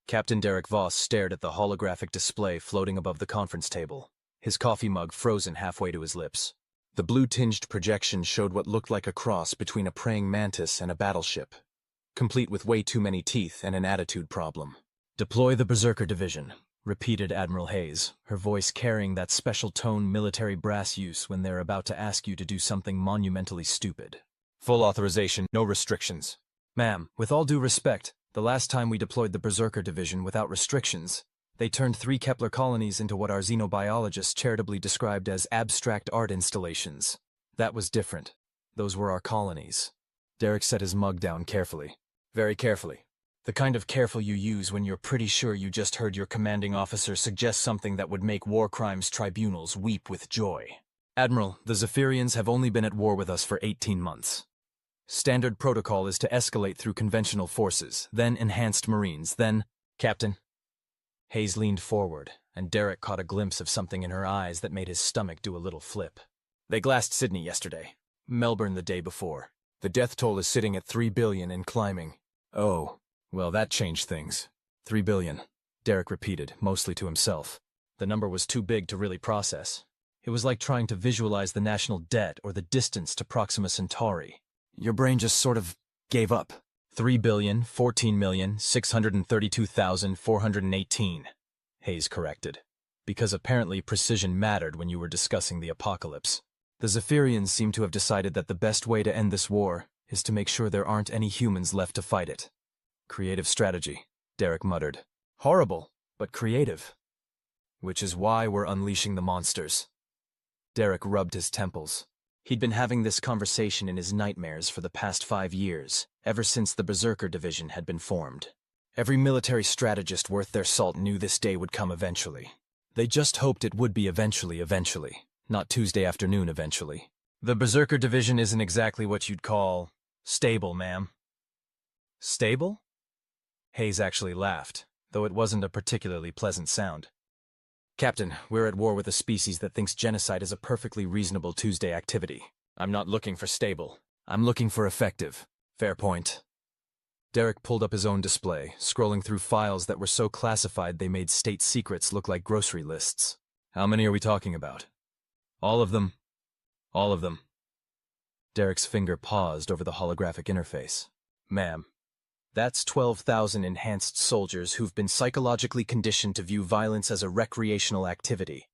Captain Derek Voss stared at the holographic display floating above the conference table, his coffee mug frozen halfway to his lips. The blue-tinged projection showed what looked like a cross between a praying mantis and a battleship, complete with way too many teeth and an attitude problem. "Deploy the Berserker Division," repeated Admiral Hayes, her voice carrying that special tone military brass use when they're about to ask you to do something monumentally stupid. "Full authorization, no restrictions." "Ma'am, with all due respect, the last time we deployed the Berserker Division without restrictions, they turned 3 Kepler colonies into what our xenobiologists charitably described as abstract art installations. That was different. Those were our colonies." Derek set his mug down carefully. Very carefully. The kind of careful you use when you're pretty sure you just heard your commanding officer suggest something that would make war crimes tribunals weep with joy. "Admiral, the Zephyrians have only been at war with us for 18 months. Standard protocol is to escalate through conventional forces, then enhanced Marines, then—" "Captain." Hayes leaned forward, and Derek caught a glimpse of something in her eyes that made his stomach do a little flip. "They glassed Sydney yesterday. Melbourne the day before. The death toll is sitting at 3 billion and climbing." "Oh, well, that changed things." 3 billion, Derek repeated, mostly to himself. The number was too big to really process. It was like trying to visualize the national debt or the distance to Proxima Centauri. Your brain just sort of gave up. 3,014,632,418, Hayes corrected, because apparently precision mattered when you were discussing the apocalypse. "The Zephyrians seem to have decided that the best way to end this war is to make sure there aren't any humans left to fight it." "Creative strategy," Derek muttered. "Horrible, but creative. Which is why we're unleashing the monsters." Derek rubbed his temples. He'd been having this conversation in his nightmares for the past 5 years, ever since the Berserker Division had been formed. Every military strategist worth their salt knew this day would come eventually. They just hoped it would be eventually, not Tuesday afternoon eventually. "The Berserker Division isn't exactly what you'd call stable, ma'am." "Stable?" Hayes actually laughed, though it wasn't a particularly pleasant sound. "Captain, we're at war with a species that thinks genocide is a perfectly reasonable Tuesday activity. I'm not looking for stable. I'm looking for effective." "Fair point." Derek pulled up his own display, scrolling through files that were so classified they made state secrets look like grocery lists. "How many are we talking about?" "All of them." "All of them." Derek's finger paused over the holographic interface. "Ma'am, that's 12,000 enhanced soldiers who've been psychologically conditioned to view violence as a recreational activity.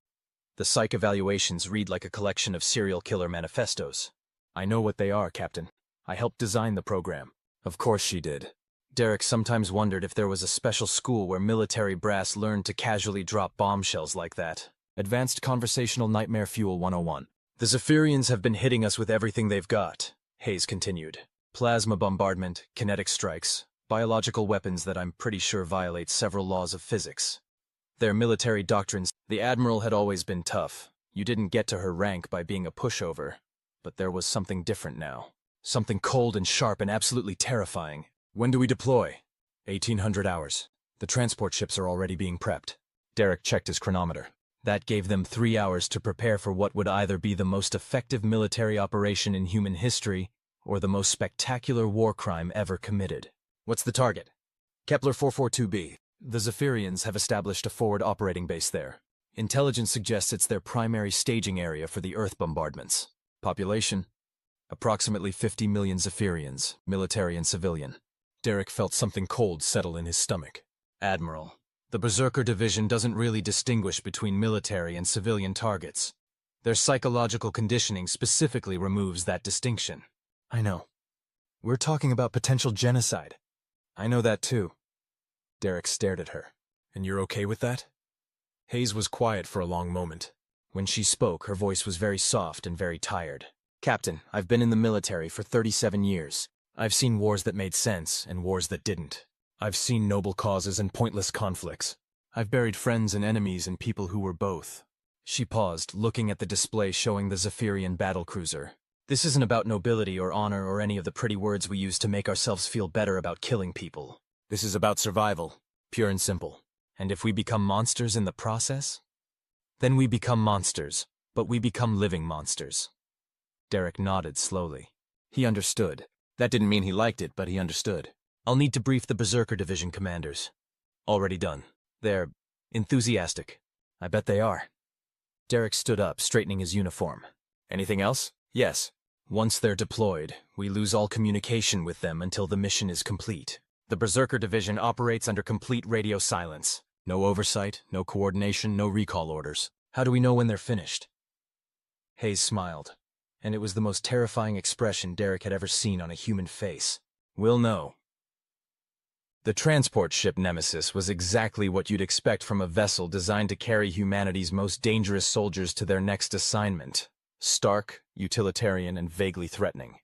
The psych evaluations read like a collection of serial killer manifestos." "I know what they are, Captain. I helped design the program." Of course she did. Derek sometimes wondered if there was a special school where military brass learned to casually drop bombshells like that. Advanced Conversational Nightmare Fuel 101. "The Zephyrians have been hitting us with everything they've got," Hayes continued. "Plasma bombardment, kinetic strikes, biological weapons that I'm pretty sure violate several laws of physics. Their military doctrines—" "The Admiral had always been tough. You didn't get to her rank by being a pushover. But there was something different now. Something cold and sharp and absolutely terrifying." "When do we deploy?" 1800 hours. The transport ships are already being prepped." Derek checked his chronometer. That gave them 3 hours to prepare for what would either be the most effective military operation in human history or the most spectacular war crime ever committed. "What's the target?" "Kepler 442b. The Zephyrians have established a forward operating base there. Intelligence suggests it's their primary staging area for the Earth bombardments. Population? Approximately 50 million Zephyrians, military and civilian." Derek felt something cold settle in his stomach. "Admiral, the Berserker Division doesn't really distinguish between military and civilian targets. Their psychological conditioning specifically removes that distinction." "I know. We're talking about potential genocide." "I know that too." Derek stared at her. "And you're okay with that?" Hayes was quiet for a long moment. When she spoke, her voice was very soft and very tired. "Captain, I've been in the military for 37 years. I've seen wars that made sense and wars that didn't. I've seen noble causes and pointless conflicts. I've buried friends and enemies and people who were both." She paused, looking at the display showing the Zephyrian battlecruiser. "This isn't about nobility or honor or any of the pretty words we use to make ourselves feel better about killing people. This is about survival, pure and simple. And if we become monsters in the process, then we become monsters, but we become living monsters." Derek nodded slowly. He understood. That didn't mean he liked it, but he understood. "I'll need to brief the Berserker Division commanders." Already done. They're enthusiastic. I bet they are. Derek stood up, straightening his uniform. Anything else? Yes. Once they're deployed, we lose all communication with them until the mission is complete. The Berserker Division operates under complete radio silence. No oversight, no coordination, no recall orders. How do we know when they're finished? Hayes smiled, and it was the most terrifying expression Derek had ever seen on a human face. We'll know. The transport ship Nemesis was exactly what you'd expect from a vessel designed to carry humanity's most dangerous soldiers to their next assignment. Stark, utilitarian, and vaguely threatening.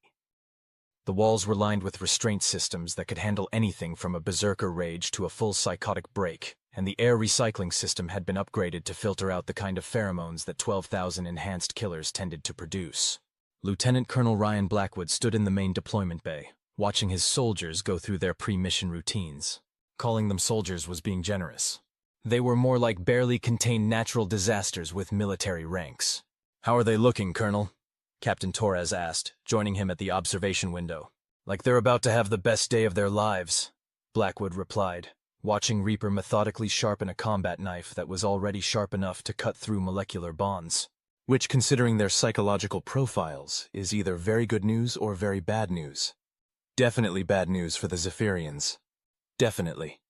The walls were lined with restraint systems that could handle anything from a berserker rage to a full psychotic break, and the air recycling system had been upgraded to filter out the kind of pheromones that 12,000 enhanced killers tended to produce. Lieutenant Colonel Ryan Blackwood stood in the main deployment bay, watching his soldiers go through their pre-mission routines. Calling them soldiers was being generous. They were more like barely contained natural disasters with military ranks. "How are they looking, Colonel?" Captain Torres asked, joining him at the observation window. "Like they're about to have the best day of their lives," Blackwood replied, watching Reaper methodically sharpen a combat knife that was already sharp enough to cut through molecular bonds. Which, considering their psychological profiles, is either very good news or very bad news. Definitely bad news for the Zephyrians. Definitely.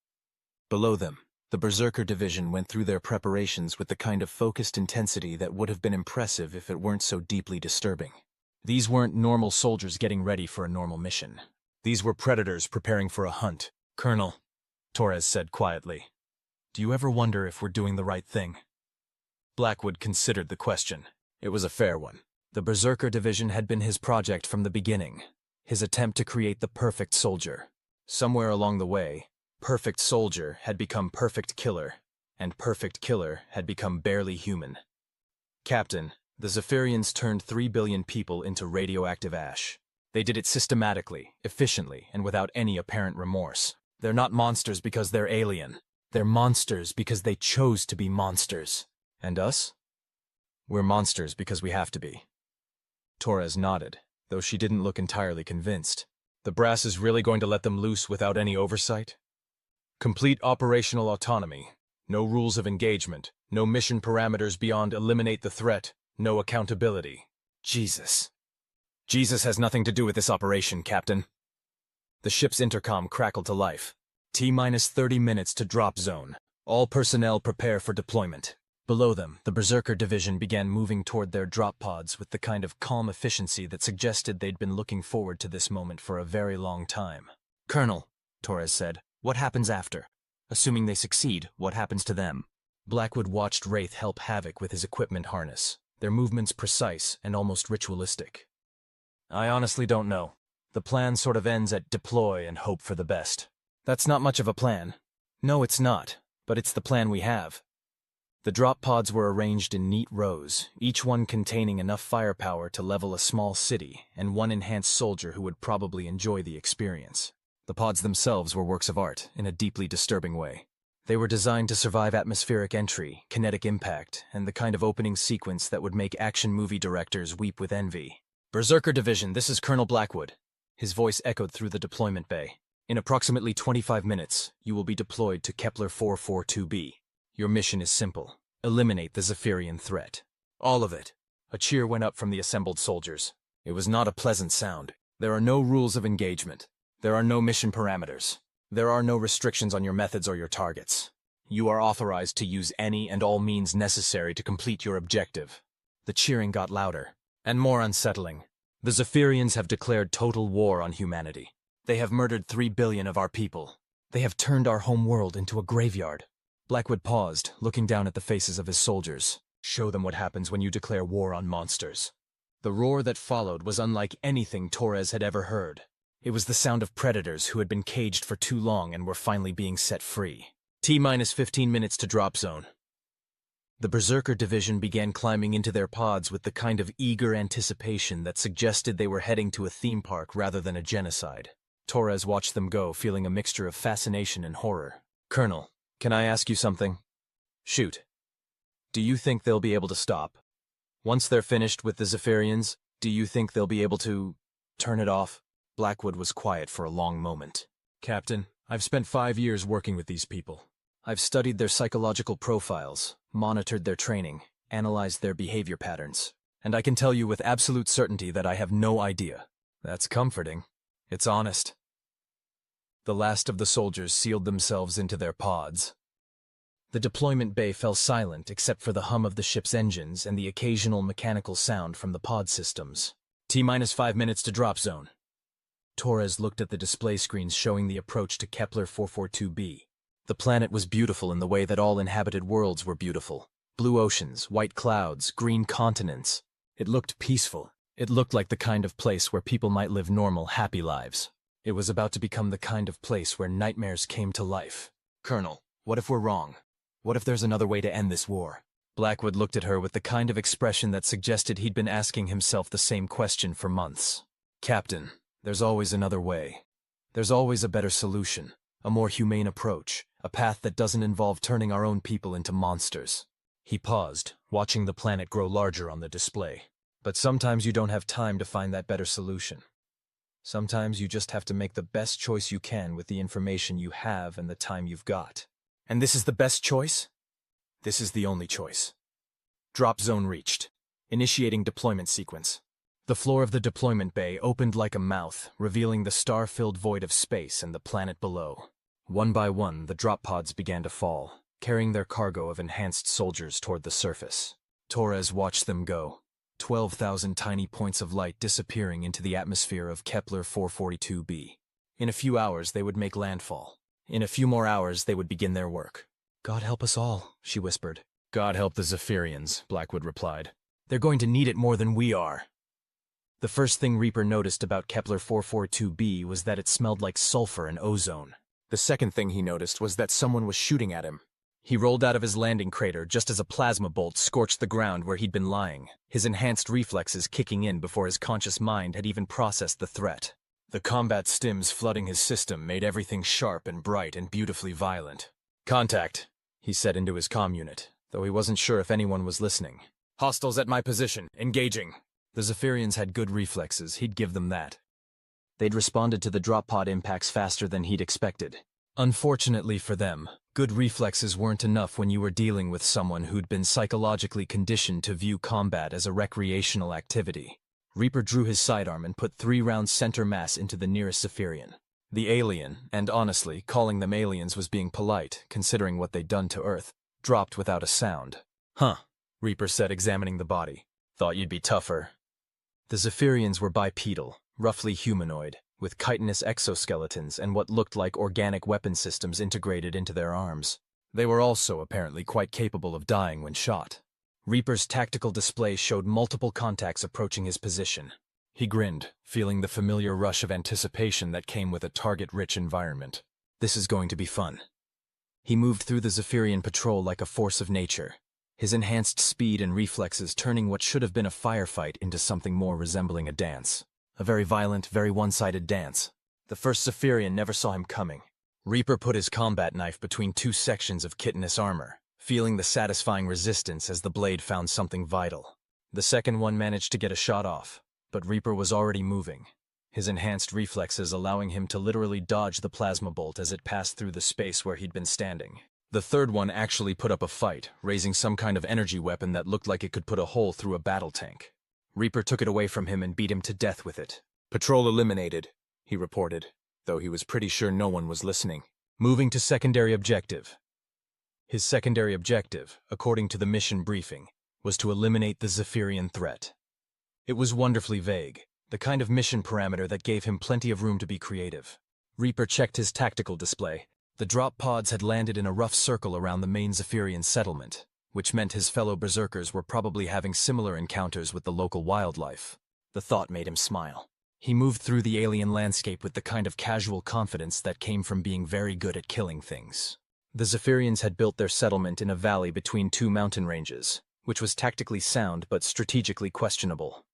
Below them, the Berserker Division went through their preparations with the kind of focused intensity that would have been impressive if it weren't so deeply disturbing. These weren't normal soldiers getting ready for a normal mission. These were predators preparing for a hunt. "Colonel," Torres said quietly, "do you ever wonder if we're doing the right thing?" Blackwood considered the question. It was a fair one. The Berserker Division had been his project from the beginning, his attempt to create the perfect soldier. Somewhere along the way, perfect soldier had become perfect killer, and perfect killer had become barely human. "Captain, the Zephyrians turned 3 billion people into radioactive ash. They did it systematically, efficiently, and without any apparent remorse. They're not monsters because they're alien. They're monsters because they chose to be monsters. And us? We're monsters because we have to be." Torres nodded, though she didn't look entirely convinced. "The brass is really going to let them loose without any oversight? Complete operational autonomy, no rules of engagement, no mission parameters beyond eliminate the threat, no accountability. Jesus. Jesus has nothing to do with this operation, Captain." The ship's intercom crackled to life. "T-minus 30 minutes to drop zone. All personnel prepare for deployment." Below them, the Berserker Division began moving toward their drop pods with the kind of calm efficiency that suggested they'd been looking forward to this moment for a very long time. "Colonel," Torres said, "what happens after? Assuming they succeed, what happens to them?" Blackwood watched Wraith help Havoc with his equipment harness, their movements precise and almost ritualistic. "I honestly don't know. The plan sort of ends at deploy and hope for the best." "That's not much of a plan." "No, it's not, but it's the plan we have." The drop pods were arranged in neat rows, each one containing enough firepower to level a small city and one enhanced soldier who would probably enjoy the experience. The pods themselves were works of art in a deeply disturbing way. They were designed to survive atmospheric entry, kinetic impact, and the kind of opening sequence that would make action movie directors weep with envy. "Berserker Division, this is Colonel Blackwood." His voice echoed through the deployment bay. "In approximately 25 minutes, you will be deployed to Kepler 442b. Your mission is simple. Eliminate the Zephyrian threat. All of it." A cheer went up from the assembled soldiers. It was not a pleasant sound. "There are no rules of engagement. There are no mission parameters. There are no restrictions on your methods or your targets. You are authorized to use any and all means necessary to complete your objective." The cheering got louder, and more unsettling. "The Zephyrians have declared total war on humanity. They have murdered 3 billion of our people. They have turned our home world into a graveyard." Blackwood paused, looking down at the faces of his soldiers. "Show them what happens when you declare war on monsters." The roar that followed was unlike anything Torres had ever heard. It was the sound of predators who had been caged for too long and were finally being set free. "T-minus 15 minutes to drop zone." The Berserker Division began climbing into their pods with the kind of eager anticipation that suggested they were heading to a theme park rather than a genocide. Torres watched them go, feeling a mixture of fascination and horror. "Colonel, can I ask you something?" "Shoot." "Do you think they'll be able to stop? Once they're finished with the Zephyrians, do you think they'll be able to turn it off?" Blackwood was quiet for a long moment. "Captain, I've spent 5 years working with these people. I've studied their psychological profiles, monitored their training, analyzed their behavior patterns, and I can tell you with absolute certainty that I have no idea. That's comforting. It's honest. The last of the soldiers sealed themselves into their pods. The deployment bay fell silent except for the hum of the ship's engines and the occasional mechanical sound from the pod systems. T-minus 5 minutes to drop zone. Torres looked at the display screens showing the approach to Kepler 442b. The planet was beautiful in the way that all inhabited worlds were beautiful. Blue oceans, white clouds, green continents. It looked peaceful. It looked like the kind of place where people might live normal, happy lives. It was about to become the kind of place where nightmares came to life. Colonel, what if we're wrong? What if there's another way to end this war? Blackwood looked at her with the kind of expression that suggested he'd been asking himself the same question for months. Captain, there's always another way. There's always a better solution, a more humane approach, a path that doesn't involve turning our own people into monsters. He paused, watching the planet grow larger on the display. But sometimes you don't have time to find that better solution. Sometimes you just have to make the best choice you can with the information you have and the time you've got. And this is the best choice? This is the only choice. Drop zone reached. Initiating deployment sequence. The floor of the deployment bay opened like a mouth, revealing the star-filled void of space and the planet below. One by one, the drop pods began to fall, carrying their cargo of enhanced soldiers toward the surface. Torres watched them go. 12,000 tiny points of light disappearing into the atmosphere of Kepler 442b. In a few hours, they would make landfall. In a few more hours, they would begin their work. God help us all, she whispered. God help the Zephyrians, Blackwood replied. They're going to need it more than we are. The first thing Reaper noticed about Kepler 442b was that it smelled like sulfur and ozone. The second thing he noticed was that someone was shooting at him. He rolled out of his landing crater just as a plasma bolt scorched the ground where he'd been lying, his enhanced reflexes kicking in before his conscious mind had even processed the threat. The combat stims flooding his system made everything sharp and bright and beautifully violent. Contact, he said into his comm unit, though he wasn't sure if anyone was listening. Hostiles at my position, engaging. The Zephyrians had good reflexes, he'd give them that. They'd responded to the drop pod impacts faster than he'd expected. Unfortunately for them, good reflexes weren't enough when you were dealing with someone who'd been psychologically conditioned to view combat as a recreational activity. Reaper drew his sidearm and put 3 rounds center mass into the nearest Zephyrian. The alien, and honestly, calling them aliens was being polite, considering what they'd done to Earth, dropped without a sound. Huh, Reaper said, examining the body. Thought you'd be tougher. The Zephyrians were bipedal, roughly humanoid, with chitinous exoskeletons and what looked like organic weapon systems integrated into their arms. They were also apparently quite capable of dying when shot. Reaper's tactical display showed multiple contacts approaching his position. He grinned, feeling the familiar rush of anticipation that came with a target-rich environment. This is going to be fun. He moved through the Zephyrian patrol like a force of nature, his enhanced speed and reflexes turning what should have been a firefight into something more resembling a dance. A very violent, very one-sided dance. The first Zephyrian never saw him coming. Reaper put his combat knife between 2 sections of chitinous armor, feeling the satisfying resistance as the blade found something vital. The second one managed to get a shot off, but Reaper was already moving, his enhanced reflexes allowing him to literally dodge the plasma bolt as it passed through the space where he'd been standing. The third one actually put up a fight, raising some kind of energy weapon that looked like it could put a hole through a battle tank. Reaper took it away from him and beat him to death with it. Patrol eliminated, he reported, though he was pretty sure no one was listening. Moving to secondary objective. His secondary objective, according to the mission briefing, was to eliminate the Zephyrian threat. It was wonderfully vague, the kind of mission parameter that gave him plenty of room to be creative. Reaper checked his tactical display. The drop pods had landed in a rough circle around the main Zephyrian settlement, which meant his fellow Berserkers were probably having similar encounters with the local wildlife. The thought made him smile. He moved through the alien landscape with the kind of casual confidence that came from being very good at killing things. The Zephyrians had built their settlement in a valley between 2 mountain ranges, which was tactically sound but strategically questionable.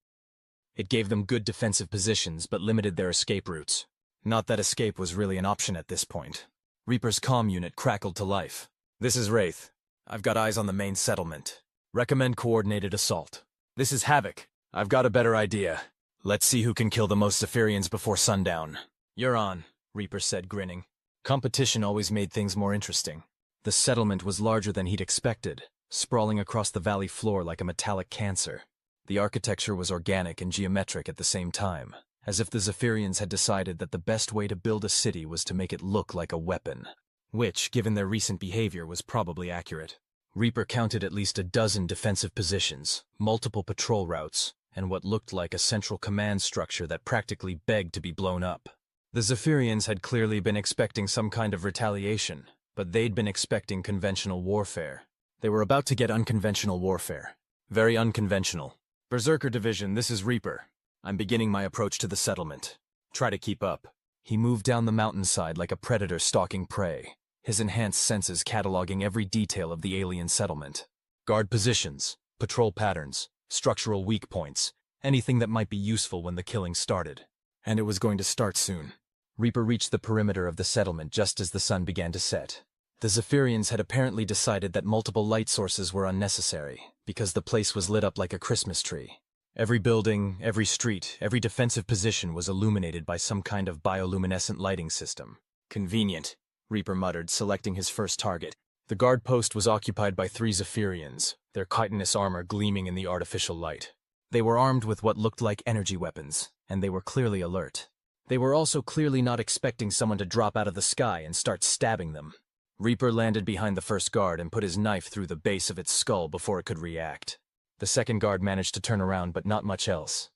It gave them good defensive positions but limited their escape routes. Not that escape was really an option at this point. Reaper's comm unit crackled to life. This is Wraith. I've got eyes on the main settlement. Recommend coordinated assault. This is Havoc. I've got a better idea. Let's see who can kill the most Zephyrians before sundown. You're on, Reaper said, grinning. Competition always made things more interesting. The settlement was larger than he'd expected, sprawling across the valley floor like a metallic cancer. The architecture was organic and geometric at the same time, as if the Zephyrians had decided that the best way to build a city was to make it look like a weapon. Which, given their recent behavior, was probably accurate. Reaper counted at least a dozen defensive positions, multiple patrol routes, and what looked like a central command structure that practically begged to be blown up. The Zephyrians had clearly been expecting some kind of retaliation, but they'd been expecting conventional warfare. They were about to get unconventional warfare. Very unconventional. Berserker Division, this is Reaper. I'm beginning my approach to the settlement. Try to keep up. He moved down the mountainside like a predator stalking prey, his enhanced senses cataloging every detail of the alien settlement. Guard positions, patrol patterns, structural weak points, anything that might be useful when the killing started. And it was going to start soon. Reaper reached the perimeter of the settlement just as the sun began to set. The Zephyrians had apparently decided that multiple light sources were unnecessary, because the place was lit up like a Christmas tree. Every building, every street, every defensive position was illuminated by some kind of bioluminescent lighting system. Convenient, Reaper muttered, selecting his first target. The guard post was occupied by 3 Zephyrians, their chitinous armor gleaming in the artificial light. They were armed with what looked like energy weapons, and they were clearly alert. They were also clearly not expecting someone to drop out of the sky and start stabbing them. Reaper landed behind the first guard and put his knife through the base of its skull before it could react. The second guard managed to turn around, but not much else.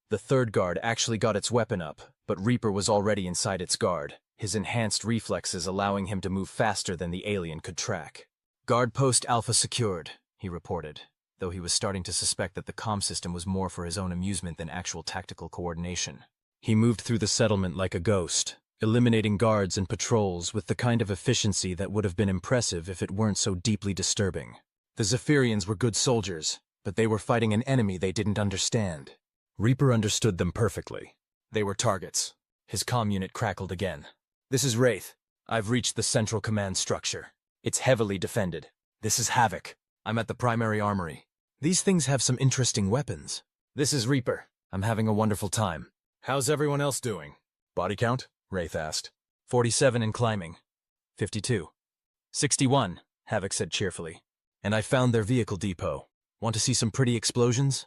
The third guard actually got its weapon up, but Reaper was already inside its guard, his enhanced reflexes allowing him to move faster than the alien could track. Guard post Alpha secured, he reported, though he was starting to suspect that the comm system was more for his own amusement than actual tactical coordination. He moved through the settlement like a ghost, eliminating guards and patrols with the kind of efficiency that would have been impressive if it weren't so deeply disturbing. The Zephyrians were good soldiers, but they were fighting an enemy they didn't understand. Reaper understood them perfectly. They were targets. His comm unit crackled again. This is Wraith. I've reached the central command structure. It's heavily defended. This is Havoc. I'm at the primary armory. These things have some interesting weapons. This is Reaper. I'm having a wonderful time. How's everyone else doing? Body count? Wraith asked. 47 and climbing. 52. 61, Havoc said cheerfully. And I found their vehicle depot. Want to see some pretty explosions?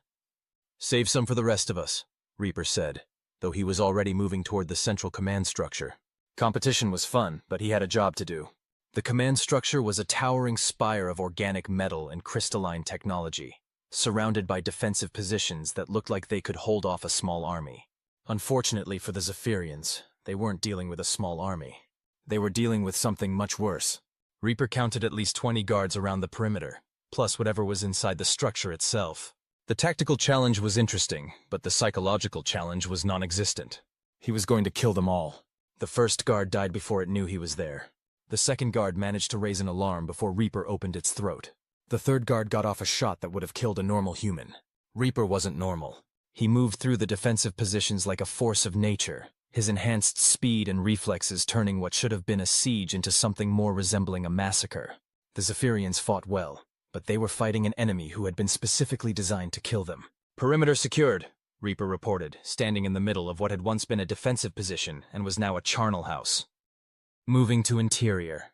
Save some for the rest of us, Reaper said, though he was already moving toward the central command structure. Competition was fun, but he had a job to do. The command structure was a towering spire of organic metal and crystalline technology, surrounded by defensive positions that looked like they could hold off a small army. Unfortunately for the Zephyrians, they weren't dealing with a small army. They were dealing with something much worse. Reaper counted at least 20 guards around the perimeter, plus whatever was inside the structure itself. The tactical challenge was interesting, but the psychological challenge was non-existent. He was going to kill them all. The first guard died before it knew he was there. The second guard managed to raise an alarm before Reaper opened its throat. The third guard got off a shot that would have killed a normal human. Reaper wasn't normal. He moved through the defensive positions like a force of nature, his enhanced speed and reflexes turning what should have been a siege into something more resembling a massacre. The Zephyrians fought well, but they were fighting an enemy who had been specifically designed to kill them. Perimeter secured, Reaper reported, standing in the middle of what had once been a defensive position and was now a charnel house. Moving to interior.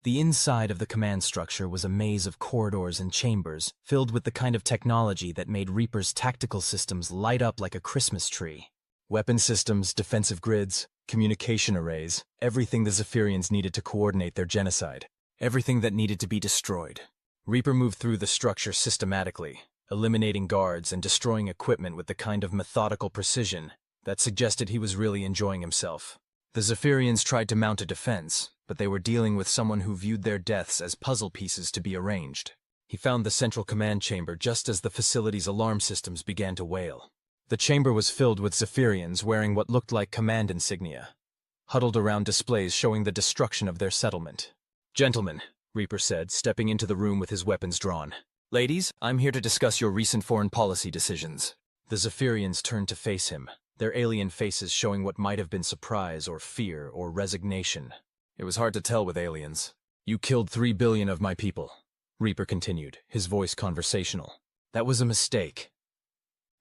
The inside of the command structure was a maze of corridors and chambers filled with the kind of technology that made Reaper's tactical systems light up like a Christmas tree. Weapon systems, defensive grids, communication arrays, everything the Zephyrians needed to coordinate their genocide. Everything that needed to be destroyed. Reaper moved through the structure systematically, eliminating guards and destroying equipment with the kind of methodical precision that suggested he was really enjoying himself. The Zephyrians tried to mount a defense, but they were dealing with someone who viewed their deaths as puzzle pieces to be arranged. He found the central command chamber just as the facility's alarm systems began to wail. The chamber was filled with Zephyrians wearing what looked like command insignia, huddled around displays showing the destruction of their settlement. "Gentlemen," Reaper said, stepping into the room with his weapons drawn. "Ladies, I'm here to discuss your recent foreign policy decisions." The Zephyrians turned to face him, their alien faces showing what might have been surprise or fear or resignation. It was hard to tell with aliens. "You killed 3 billion of my people," Reaper continued, his voice conversational. "That was a mistake."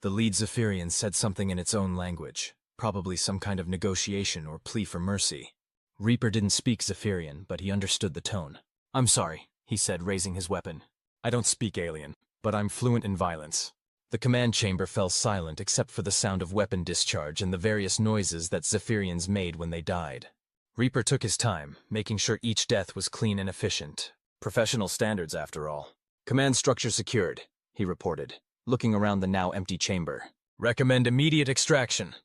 The lead Zephyrian said something in its own language, probably some kind of negotiation or plea for mercy. Reaper didn't speak Zephyrian, but he understood the tone. I'm sorry, he said, raising his weapon. I don't speak alien, but I'm fluent in violence. The command chamber fell silent except for the sound of weapon discharge and the various noises that Zephyrians made when they died. Reaper took his time, making sure each death was clean and efficient. Professional standards, after all. Command structure secured, he reported, looking around the now empty chamber. Recommend immediate extraction.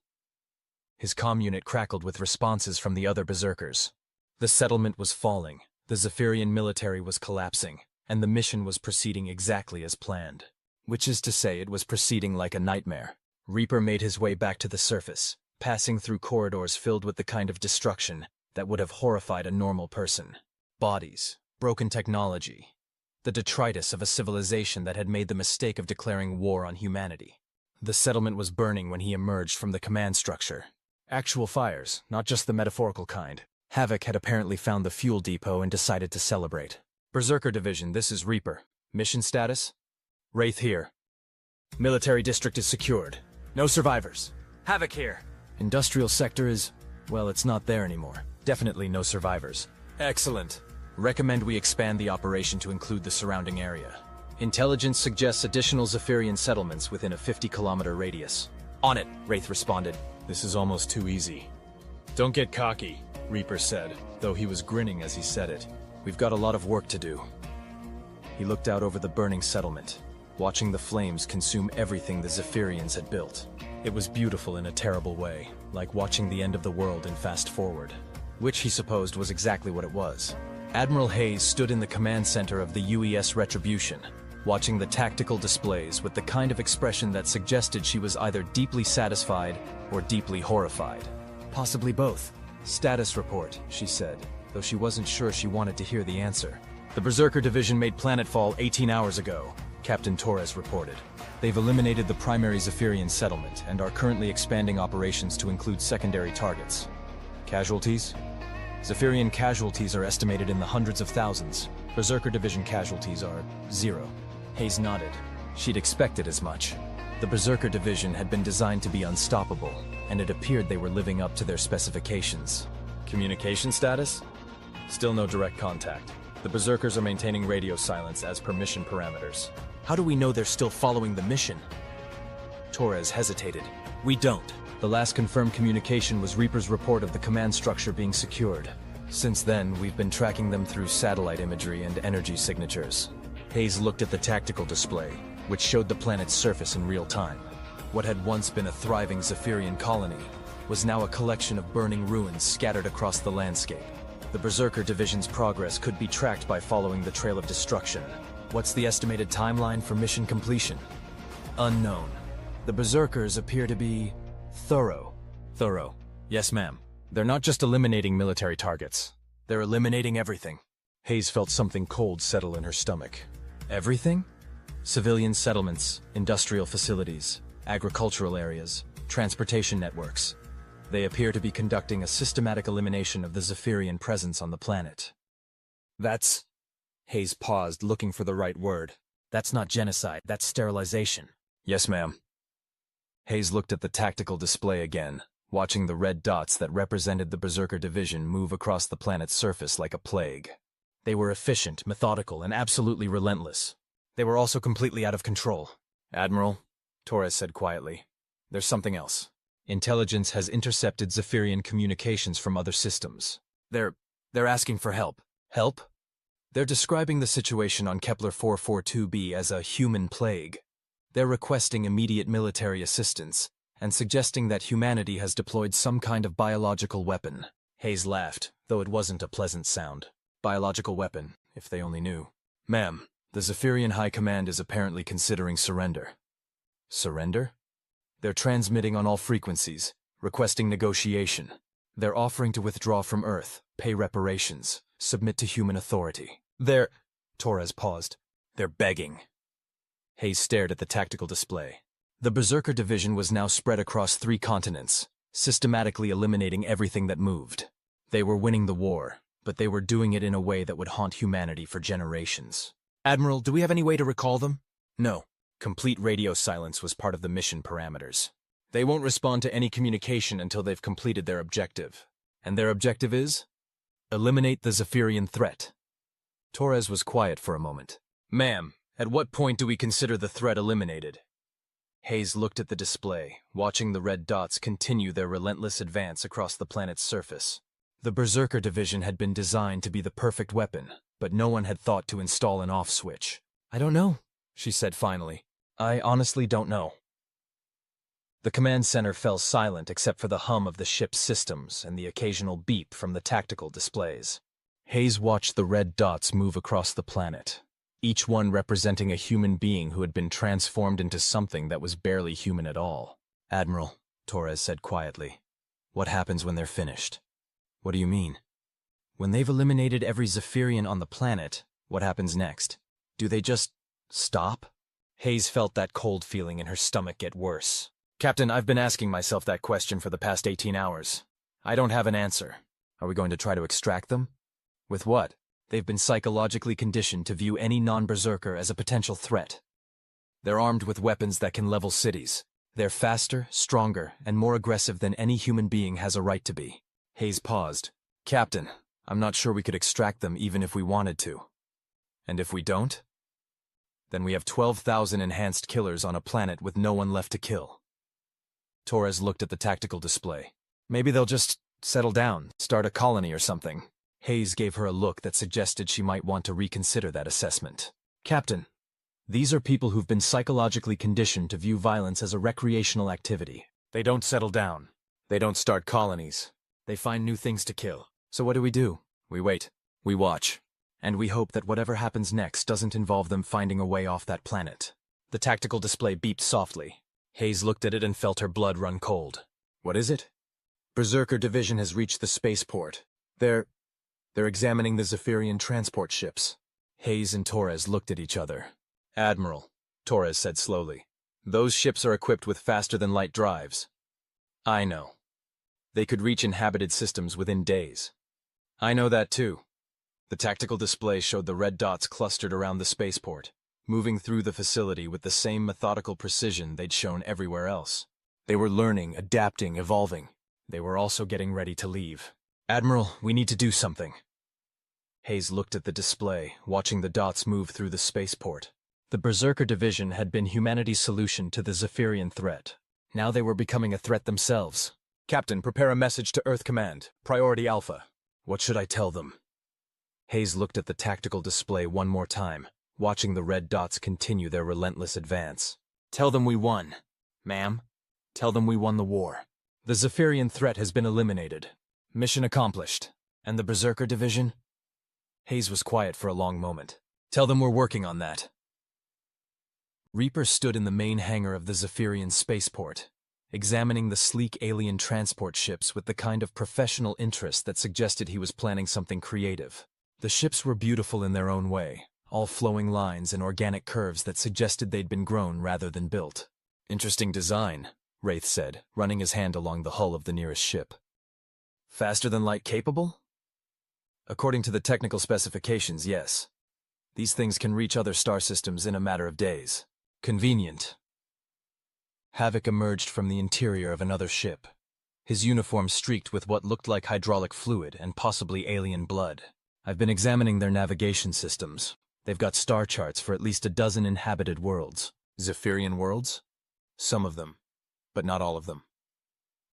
His comm unit crackled with responses from the other berserkers. The settlement was falling, the Zephyrian military was collapsing, and the mission was proceeding exactly as planned. Which is to say, it was proceeding like a nightmare. Reaper made his way back to the surface, passing through corridors filled with the kind of destruction that would have horrified a normal person. Bodies, broken technology, the detritus of a civilization that had made the mistake of declaring war on humanity. The settlement was burning when he emerged from the command structure. Actual fires, not just the metaphorical kind. Havoc had apparently found the fuel depot and decided to celebrate. Berserker Division, this is Reaper. Mission status? Wraith here. Military district is secured. No survivors. Havoc here. Industrial sector is, well, it's not there anymore. Definitely no survivors. Excellent. Recommend we expand the operation to include the surrounding area. Intelligence suggests additional Zephyrian settlements within a 50-kilometer radius. On it, Wraith responded. This is almost too easy. Don't get cocky, Reaper said, though he was grinning as he said it. We've got a lot of work to do. He looked out over the burning settlement, watching the flames consume everything the Zephyrians had built. It was beautiful in a terrible way, like watching the end of the world in fast forward, which he supposed was exactly what it was. Admiral Hayes stood in the command center of the UES Retribution, watching the tactical displays with the kind of expression that suggested she was either deeply satisfied or deeply horrified. Possibly both. Status report, she said, though she wasn't sure she wanted to hear the answer. The Berserker Division made planetfall 18 hours ago, Captain Torres reported. They've eliminated the primary Zephyrian settlement and are currently expanding operations to include secondary targets. Casualties? Zephyrian casualties are estimated in the hundreds of thousands. Berserker Division casualties are 0. Hayes nodded. She'd expected as much. The Berserker Division had been designed to be unstoppable, and it appeared they were living up to their specifications. Communication status? Still no direct contact. The Berserkers are maintaining radio silence as per mission parameters. How do we know they're still following the mission? Torres hesitated. We don't. The last confirmed communication was Reaper's report of the command structure being secured. Since then, we've been tracking them through satellite imagery and energy signatures. Hayes looked at the tactical display, which showed the planet's surface in real time. What had once been a thriving Zephyrian colony was now a collection of burning ruins scattered across the landscape. The Berserker Division's progress could be tracked by following the trail of destruction. What's the estimated timeline for mission completion? Unknown. The Berserkers appear to be thorough. Thorough. Yes, ma'am. They're not just eliminating military targets. They're eliminating everything. Hayes felt something cold settle in her stomach. Everything? Civilian settlements, industrial facilities, agricultural areas, transportation networks. They appear to be conducting a systematic elimination of the Zephyrian presence on the planet. That's... Hayes paused, looking for the right word. That's not genocide, that's sterilization. Yes, ma'am. Hayes looked at the tactical display again, watching the red dots that represented the Berserker Division move across the planet's surface like a plague. They were efficient, methodical, and absolutely relentless. They were also completely out of control. Admiral, Torres said quietly, there's something else. Intelligence has intercepted Zephyrian communications from other systems. They're asking for help. Help? They're describing the situation on Kepler 442b as a human plague. They're requesting immediate military assistance and suggesting that humanity has deployed some kind of biological weapon. Hayes laughed, though it wasn't a pleasant sound. Biological weapon, if they only knew. Ma'am, the Zephyrian High Command is apparently considering surrender. Surrender? They're transmitting on all frequencies, requesting negotiation. They're offering to withdraw from Earth, pay reparations, submit to human authority. Torres paused. They're begging. Hayes stared at the tactical display. The Berserker Division was now spread across 3 continents, systematically eliminating everything that moved. They were winning the war, but they were doing it in a way that would haunt humanity for generations. Admiral, do we have any way to recall them? No. Complete radio silence was part of the mission parameters. They won't respond to any communication until they've completed their objective. And their objective is? Eliminate the Zephyrian threat. Torres was quiet for a moment. Ma'am, at what point do we consider the threat eliminated? Hayes looked at the display, watching the red dots continue their relentless advance across the planet's surface. The Berserker Division had been designed to be the perfect weapon, but no one had thought to install an off switch. I don't know, she said finally. I honestly don't know. The command center fell silent except for the hum of the ship's systems and the occasional beep from the tactical displays. Hayes watched the red dots move across the planet, each one representing a human being who had been transformed into something that was barely human at all. Admiral, Torres said quietly, what happens when they're finished? What do you mean? When they've eliminated every Zephyrian on the planet, what happens next? Do they just stop? Hayes felt that cold feeling in her stomach get worse. Captain, I've been asking myself that question for the past 18 hours. I don't have an answer. Are we going to try to extract them? With what? They've been psychologically conditioned to view any non-berserker as a potential threat. They're armed with weapons that can level cities. They're faster, stronger, and more aggressive than any human being has a right to be. Hayes paused. Captain, I'm not sure we could extract them even if we wanted to. And if we don't? Then we have 12,000 enhanced killers on a planet with no one left to kill. Torres looked at the tactical display. Maybe they'll just settle down, start a colony or something. Hayes gave her a look that suggested she might want to reconsider that assessment. Captain, these are people who've been psychologically conditioned to view violence as a recreational activity. They don't settle down. They don't start colonies. They find new things to kill. So what do? We wait. We watch. And we hope that whatever happens next doesn't involve them finding a way off that planet. The tactical display beeped softly. Hayes looked at it and felt her blood run cold. What is it? Berserker Division has reached the spaceport. They're examining the Zephyrian transport ships. Hayes and Torres looked at each other. Admiral, Torres said slowly, those ships are equipped with faster-than-light drives. I know. They could reach inhabited systems within days. I know that too. The tactical display showed the red dots clustered around the spaceport, moving through the facility with the same methodical precision they'd shown everywhere else. They were learning, adapting, evolving. They were also getting ready to leave. Admiral, we need to do something. Hayes looked at the display, watching the dots move through the spaceport. The Berserker Division had been humanity's solution to the Zephyrian threat. Now they were becoming a threat themselves. Captain, prepare a message to Earth Command. Priority Alpha. What should I tell them? Hayes looked at the tactical display one more time, watching the red dots continue their relentless advance. Tell them we won. Ma'am, tell them we won the war. The Zephyrian threat has been eliminated. Mission accomplished. And the Berserker Division? Hayes was quiet for a long moment. Tell them we're working on that. Reaper stood in the main hangar of the Zephyrian spaceport, examining the sleek alien transport ships with the kind of professional interest that suggested he was planning something creative. The ships were beautiful in their own way, all flowing lines and organic curves that suggested they'd been grown rather than built. Interesting design, Wraith said, running his hand along the hull of the nearest ship. Faster than light capable? According to the technical specifications, yes. These things can reach other star systems in a matter of days. Convenient. Havoc emerged from the interior of another ship, his uniform streaked with what looked like hydraulic fluid and possibly alien blood. I've been examining their navigation systems. They've got star charts for at least a dozen inhabited worlds. Zephyrian worlds? Some of them, but not all of them.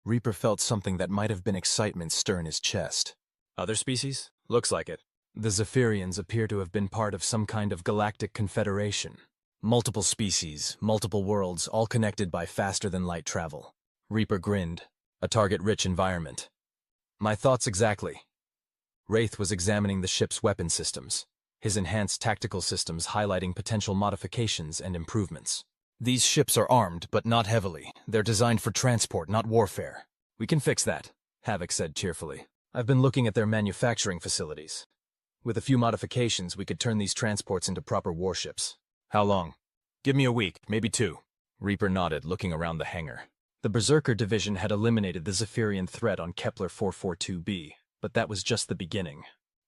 Reaper felt something that might have been excitement stir in his chest. Other species? Looks like it. The Zephyrians appear to have been part of some kind of galactic confederation. Multiple species, multiple worlds, all connected by faster-than-light travel. Reaper grinned. A target-rich environment. My thoughts exactly. Wraith was examining the ship's weapon systems, his enhanced tactical systems highlighting potential modifications and improvements. These ships are armed, but not heavily. They're designed for transport, not warfare. We can fix that, Havoc said cheerfully. I've been looking at their manufacturing facilities. With a few modifications, we could turn these transports into proper warships. How long? Give me a week, maybe 2. Reaper nodded, looking around the hangar. The Berserker Division had eliminated the Zephyrian threat on Kepler 442b, but that was just the beginning.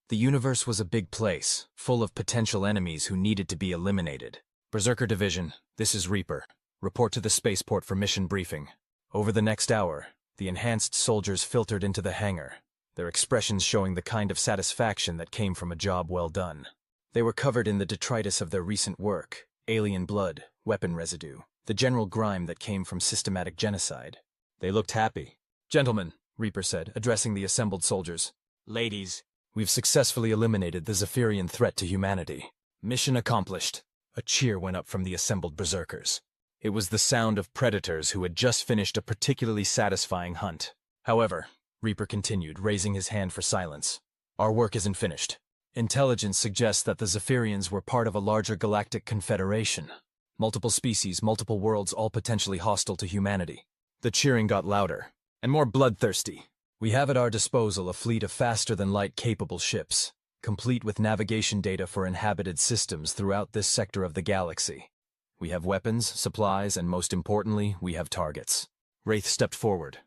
The universe was a big place, full of potential enemies who needed to be eliminated. Berserker Division, this is Reaper. Report to the spaceport for mission briefing. Over the next hour, the enhanced soldiers filtered into the hangar, their expressions showing the kind of satisfaction that came from a job well done. They were covered in the detritus of their recent work, alien blood, weapon residue, the general grime that came from systematic genocide. They looked happy. "Gentlemen," Reaper said, addressing the assembled soldiers. "Ladies, we've successfully eliminated the Zephyrian threat to humanity. Mission accomplished." A cheer went up from the assembled berserkers. It was the sound of predators who had just finished a particularly satisfying hunt. "However," Reaper continued, raising his hand for silence, "our work isn't finished. Intelligence suggests that the Zephyrians were part of a larger galactic confederation. Multiple species, multiple worlds, all potentially hostile to humanity." The cheering got louder, and more bloodthirsty. "We have at our disposal a fleet of faster-than-light capable ships, complete with navigation data for inhabited systems throughout this sector of the galaxy. We have weapons, supplies, and most importantly, we have targets." Wraith stepped forward.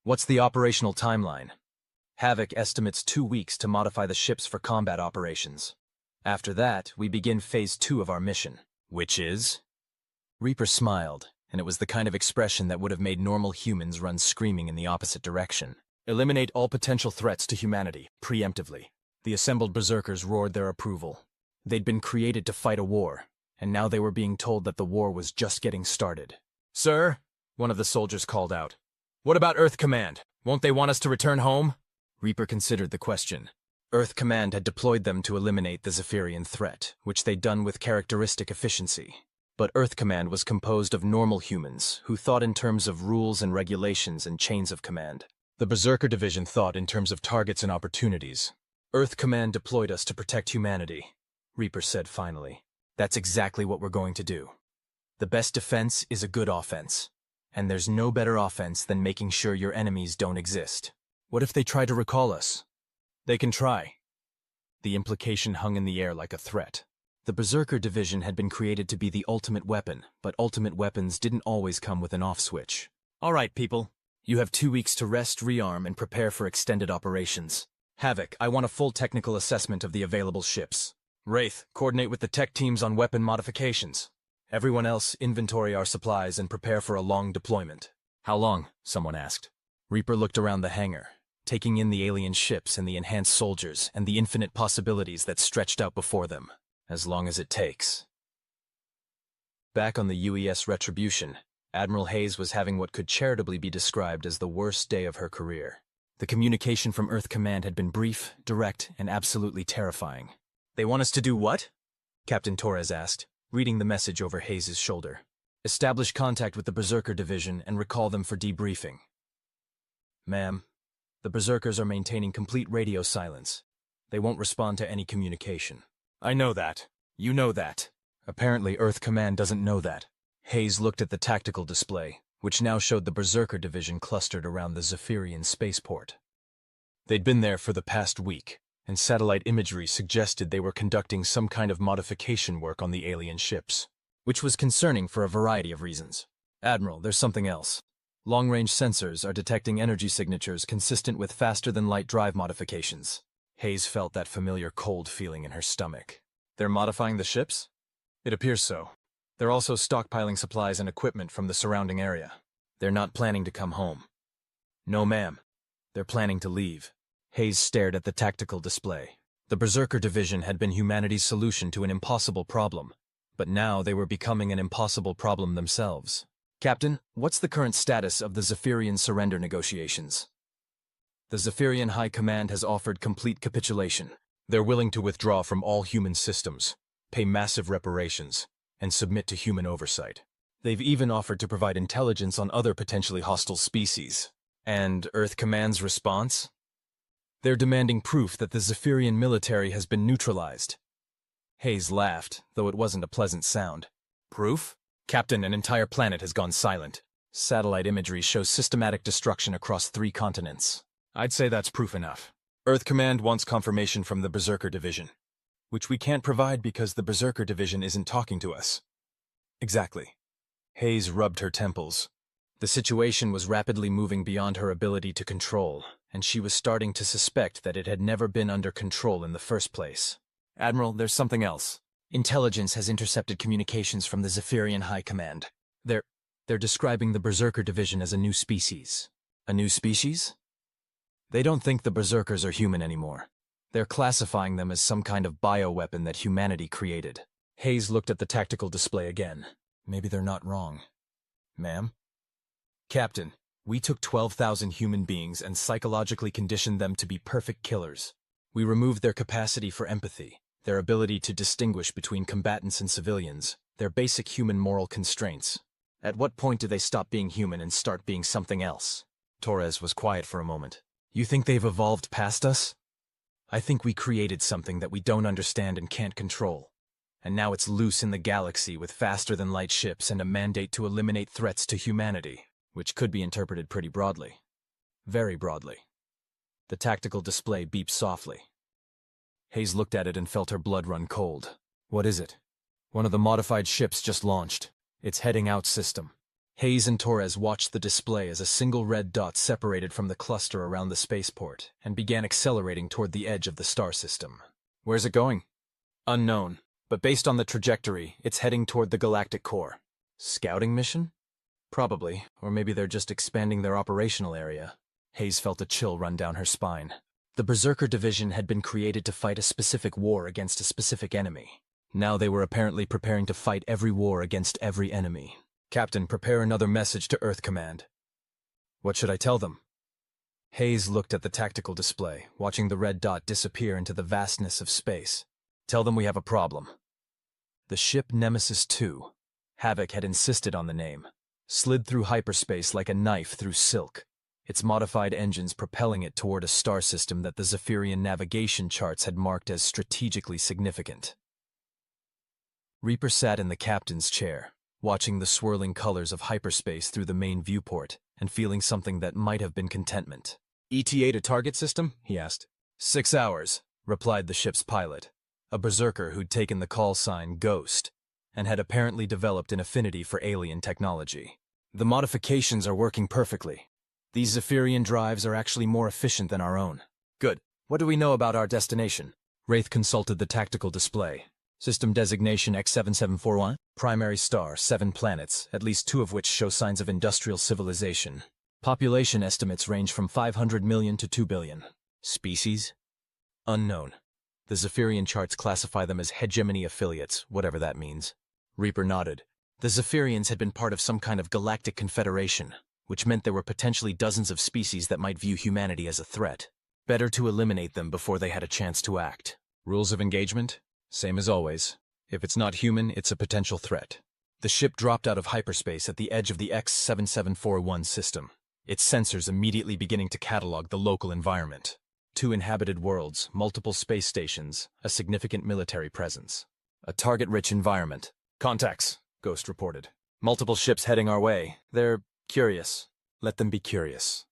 "What's the operational timeline?" "Havoc estimates 2 weeks to modify the ships for combat operations. After that, we begin Phase 2 of our mission." "Which is?" Reaper smiled, and it was the kind of expression that would have made normal humans run screaming in the opposite direction. "Eliminate all potential threats to humanity, preemptively." The assembled berserkers roared their approval. They'd been created to fight a war, and now they were being told that the war was just getting started. "Sir," one of the soldiers called out, "what about Earth Command? Won't they want us to return home?" Reaper considered the question. Earth Command had deployed them to eliminate the Zephyrian threat, which they'd done with characteristic efficiency. But Earth Command was composed of normal humans who thought in terms of rules and regulations and chains of command. The Berserker Division thought in terms of targets and opportunities. "Earth Command deployed us to protect humanity," Reaper said finally. "That's exactly what we're going to do. The best defense is a good offense. And there's no better offense than making sure your enemies don't exist." "What if they try to recall us?" "They can try." The implication hung in the air like a threat. The Berserker Division had been created to be the ultimate weapon, but ultimate weapons didn't always come with an off switch. "All right, people. You have 2 weeks to rest, rearm, and prepare for extended operations. Havoc, I want a full technical assessment of the available ships. Wraith, coordinate with the tech teams on weapon modifications. Everyone else, inventory our supplies and prepare for a long deployment." "How long?" someone asked. Reaper looked around the hangar, taking in the alien ships and the enhanced soldiers and the infinite possibilities that stretched out before them. "As long as it takes." Back on the UES Retribution, Admiral Hayes was having what could charitably be described as the worst day of her career. The communication from Earth Command had been brief, direct, and absolutely terrifying. "They want us to do what?" Captain Torres asked, reading the message over Hayes' shoulder. "Establish contact with the Berserker Division and recall them for debriefing." "Ma'am, the Berserkers are maintaining complete radio silence. They won't respond to any communication." "I know that. You know that." Apparently Earth Command doesn't know that. Hayes looked at the tactical display, which now showed the Berserker Division clustered around the Zephyrian spaceport. They'd been there for the past week, and satellite imagery suggested they were conducting some kind of modification work on the alien ships, which was concerning for a variety of reasons. "Admiral, there's something else. Long-range sensors are detecting energy signatures consistent with faster-than-light drive modifications." Hayes felt that familiar cold feeling in her stomach. "They're modifying the ships?" "It appears so. They're also stockpiling supplies and equipment from the surrounding area. They're not planning to come home." "No, ma'am. They're planning to leave." Hayes stared at the tactical display. The Berserker Division had been humanity's solution to an impossible problem, but now they were becoming an impossible problem themselves. "Captain, what's the current status of the Zephyrian surrender negotiations?" "The Zephyrian High Command has offered complete capitulation. They're willing to withdraw from all human systems, pay massive reparations, and submit to human oversight. They've even offered to provide intelligence on other potentially hostile species." "And Earth Command's response?" "They're demanding proof that the Zephyrian military has been neutralized." Hayes laughed, though it wasn't a pleasant sound. "Proof? Captain, an entire planet has gone silent. Satellite imagery shows systematic destruction across 3 continents. I'd say that's proof enough. Earth Command wants confirmation from the Berserker Division, which we can't provide because the Berserker Division isn't talking to us." "Exactly." Hayes rubbed her temples. The situation was rapidly moving beyond her ability to control, and she was starting to suspect that it had never been under control in the first place. "Admiral, there's something else. Intelligence has intercepted communications from the Zephyrian High Command. They're describing the Berserker Division as a new species." "A new species?" "They don't think the Berserkers are human anymore. They're classifying them as some kind of bioweapon that humanity created. Hayes looked at the tactical display again. Maybe they're not wrong. Ma'am? Captain, we took 12,000 human beings and psychologically conditioned them to be perfect killers. We removed their capacity for empathy, their ability to distinguish between combatants and civilians, their basic human moral constraints. At what point do they stop being human and start being something else? Torres was quiet for a moment. You think they've evolved past us? I think we created something that we don't understand and can't control. And now it's loose in the galaxy with faster-than-light ships and a mandate to eliminate threats to humanity, which could be interpreted pretty broadly. Very broadly. The tactical display beeped softly. Hayes looked at it and felt her blood run cold. What is it? One of the modified ships just launched. It's heading out system. Hayes and Torres watched the display as a single red dot separated from the cluster around the spaceport and began accelerating toward the edge of the star system. Where's it going? Unknown, but based on the trajectory, it's heading toward the galactic core. Scouting mission? Probably, or maybe they're just expanding their operational area. Hayes felt a chill run down her spine. The Berserker Division had been created to fight a specific war against a specific enemy. Now they were apparently preparing to fight every war against every enemy. Captain, prepare another message to Earth Command. What should I tell them? Hayes looked at the tactical display, watching the red dot disappear into the vastness of space. Tell them we have a problem. The ship Nemesis II. Havoc had insisted on the name. Slid through hyperspace like a knife through silk, its modified engines propelling it toward a star system that the Zephyrian navigation charts had marked as strategically significant. Reaper sat in the captain's chair, watching the swirling colors of hyperspace through the main viewport and feeling something that might have been contentment. ETA to target system? He asked. 6 hours, replied the ship's pilot, a berserker who'd taken the call sign Ghost and had apparently developed an affinity for alien technology. The modifications are working perfectly. These Zephyrian drives are actually more efficient than our own. Good. What do we know about our destination? Wraith consulted the tactical display. System designation X7741. Primary star, 7 planets, at least 2 of which show signs of industrial civilization. Population estimates range from 500 million to 2 billion. Species? Unknown. The Zephyrian charts classify them as hegemony affiliates, whatever that means. Reaper nodded. The Zephyrians had been part of some kind of galactic confederation, which meant there were potentially dozens of species that might view humanity as a threat. Better to eliminate them before they had a chance to act. Rules of engagement? Same as always. If it's not human, it's a potential threat. The ship dropped out of hyperspace at the edge of the X7741 system, its sensors immediately beginning to catalog the local environment. 2 inhabited worlds, multiple space stations, a significant military presence. A target-rich environment. Contacts, Ghost reported. Multiple ships heading our way. They're curious. Let them be curious.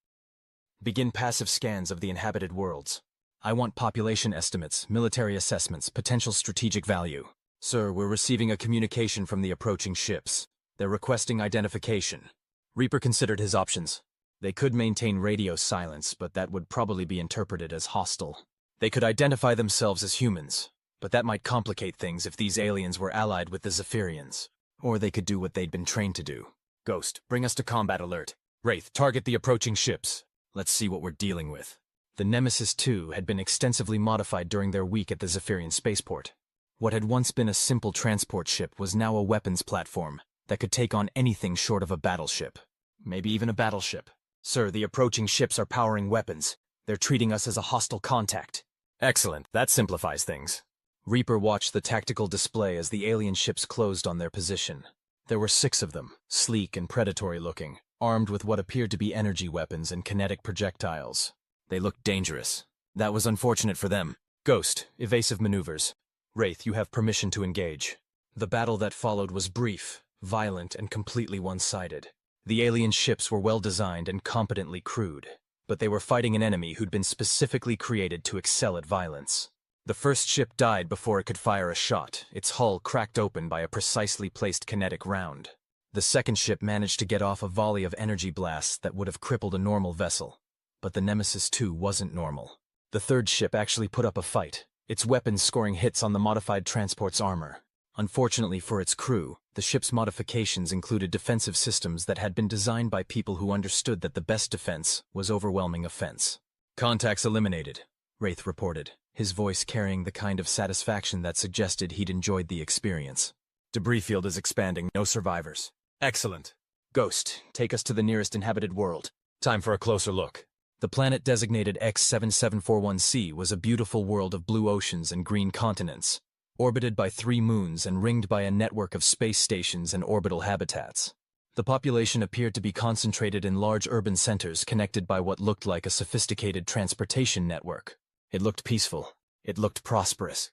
Begin passive scans of the inhabited worlds. I want population estimates, military assessments, potential strategic value. Sir, we're receiving a communication from the approaching ships. They're requesting identification. Reaper considered his options. They could maintain radio silence, but that would probably be interpreted as hostile. They could identify themselves as humans, but that might complicate things if these aliens were allied with the Zephyrians. Or they could do what they'd been trained to do. Ghost, bring us to combat alert. Wraith, target the approaching ships. Let's see what we're dealing with. The Nemesis II had been extensively modified during their week at the Zephyrian spaceport. What had once been a simple transport ship was now a weapons platform that could take on anything short of a battleship. Maybe even a battleship. Sir, the approaching ships are powering weapons. They're treating us as a hostile contact. Excellent, that simplifies things. Reaper watched the tactical display as the alien ships closed on their position. There were 6 of them, sleek and predatory-looking, armed with what appeared to be energy weapons and kinetic projectiles. They looked dangerous. That was unfortunate for them. Ghost, evasive maneuvers. Wraith, you have permission to engage. The battle that followed was brief, violent, and completely one-sided. The alien ships were well-designed and competently crewed, but they were fighting an enemy who'd been specifically created to excel at violence. The first ship died before it could fire a shot, its hull cracked open by a precisely placed kinetic round. The second ship managed to get off a volley of energy blasts that would have crippled a normal vessel. But the Nemesis II wasn't normal. The third ship actually put up a fight, its weapons scoring hits on the modified transport's armor. Unfortunately for its crew, the ship's modifications included defensive systems that had been designed by people who understood that the best defense was overwhelming offense. Contacts eliminated, Wraith reported, his voice carrying the kind of satisfaction that suggested he'd enjoyed the experience. Debris field is expanding, no survivors. Excellent. Ghost, take us to the nearest inhabited world. Time for a closer look. The planet designated X7741c was a beautiful world of blue oceans and green continents, orbited by 3 moons and ringed by a network of space stations and orbital habitats. The population appeared to be concentrated in large urban centers connected by what looked like a sophisticated transportation network. It looked peaceful. It looked prosperous.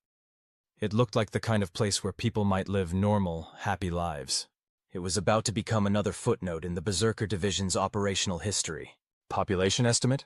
It looked like the kind of place where people might live normal, happy lives. It was about to become another footnote in the Berserker Division's operational history. Population estimate?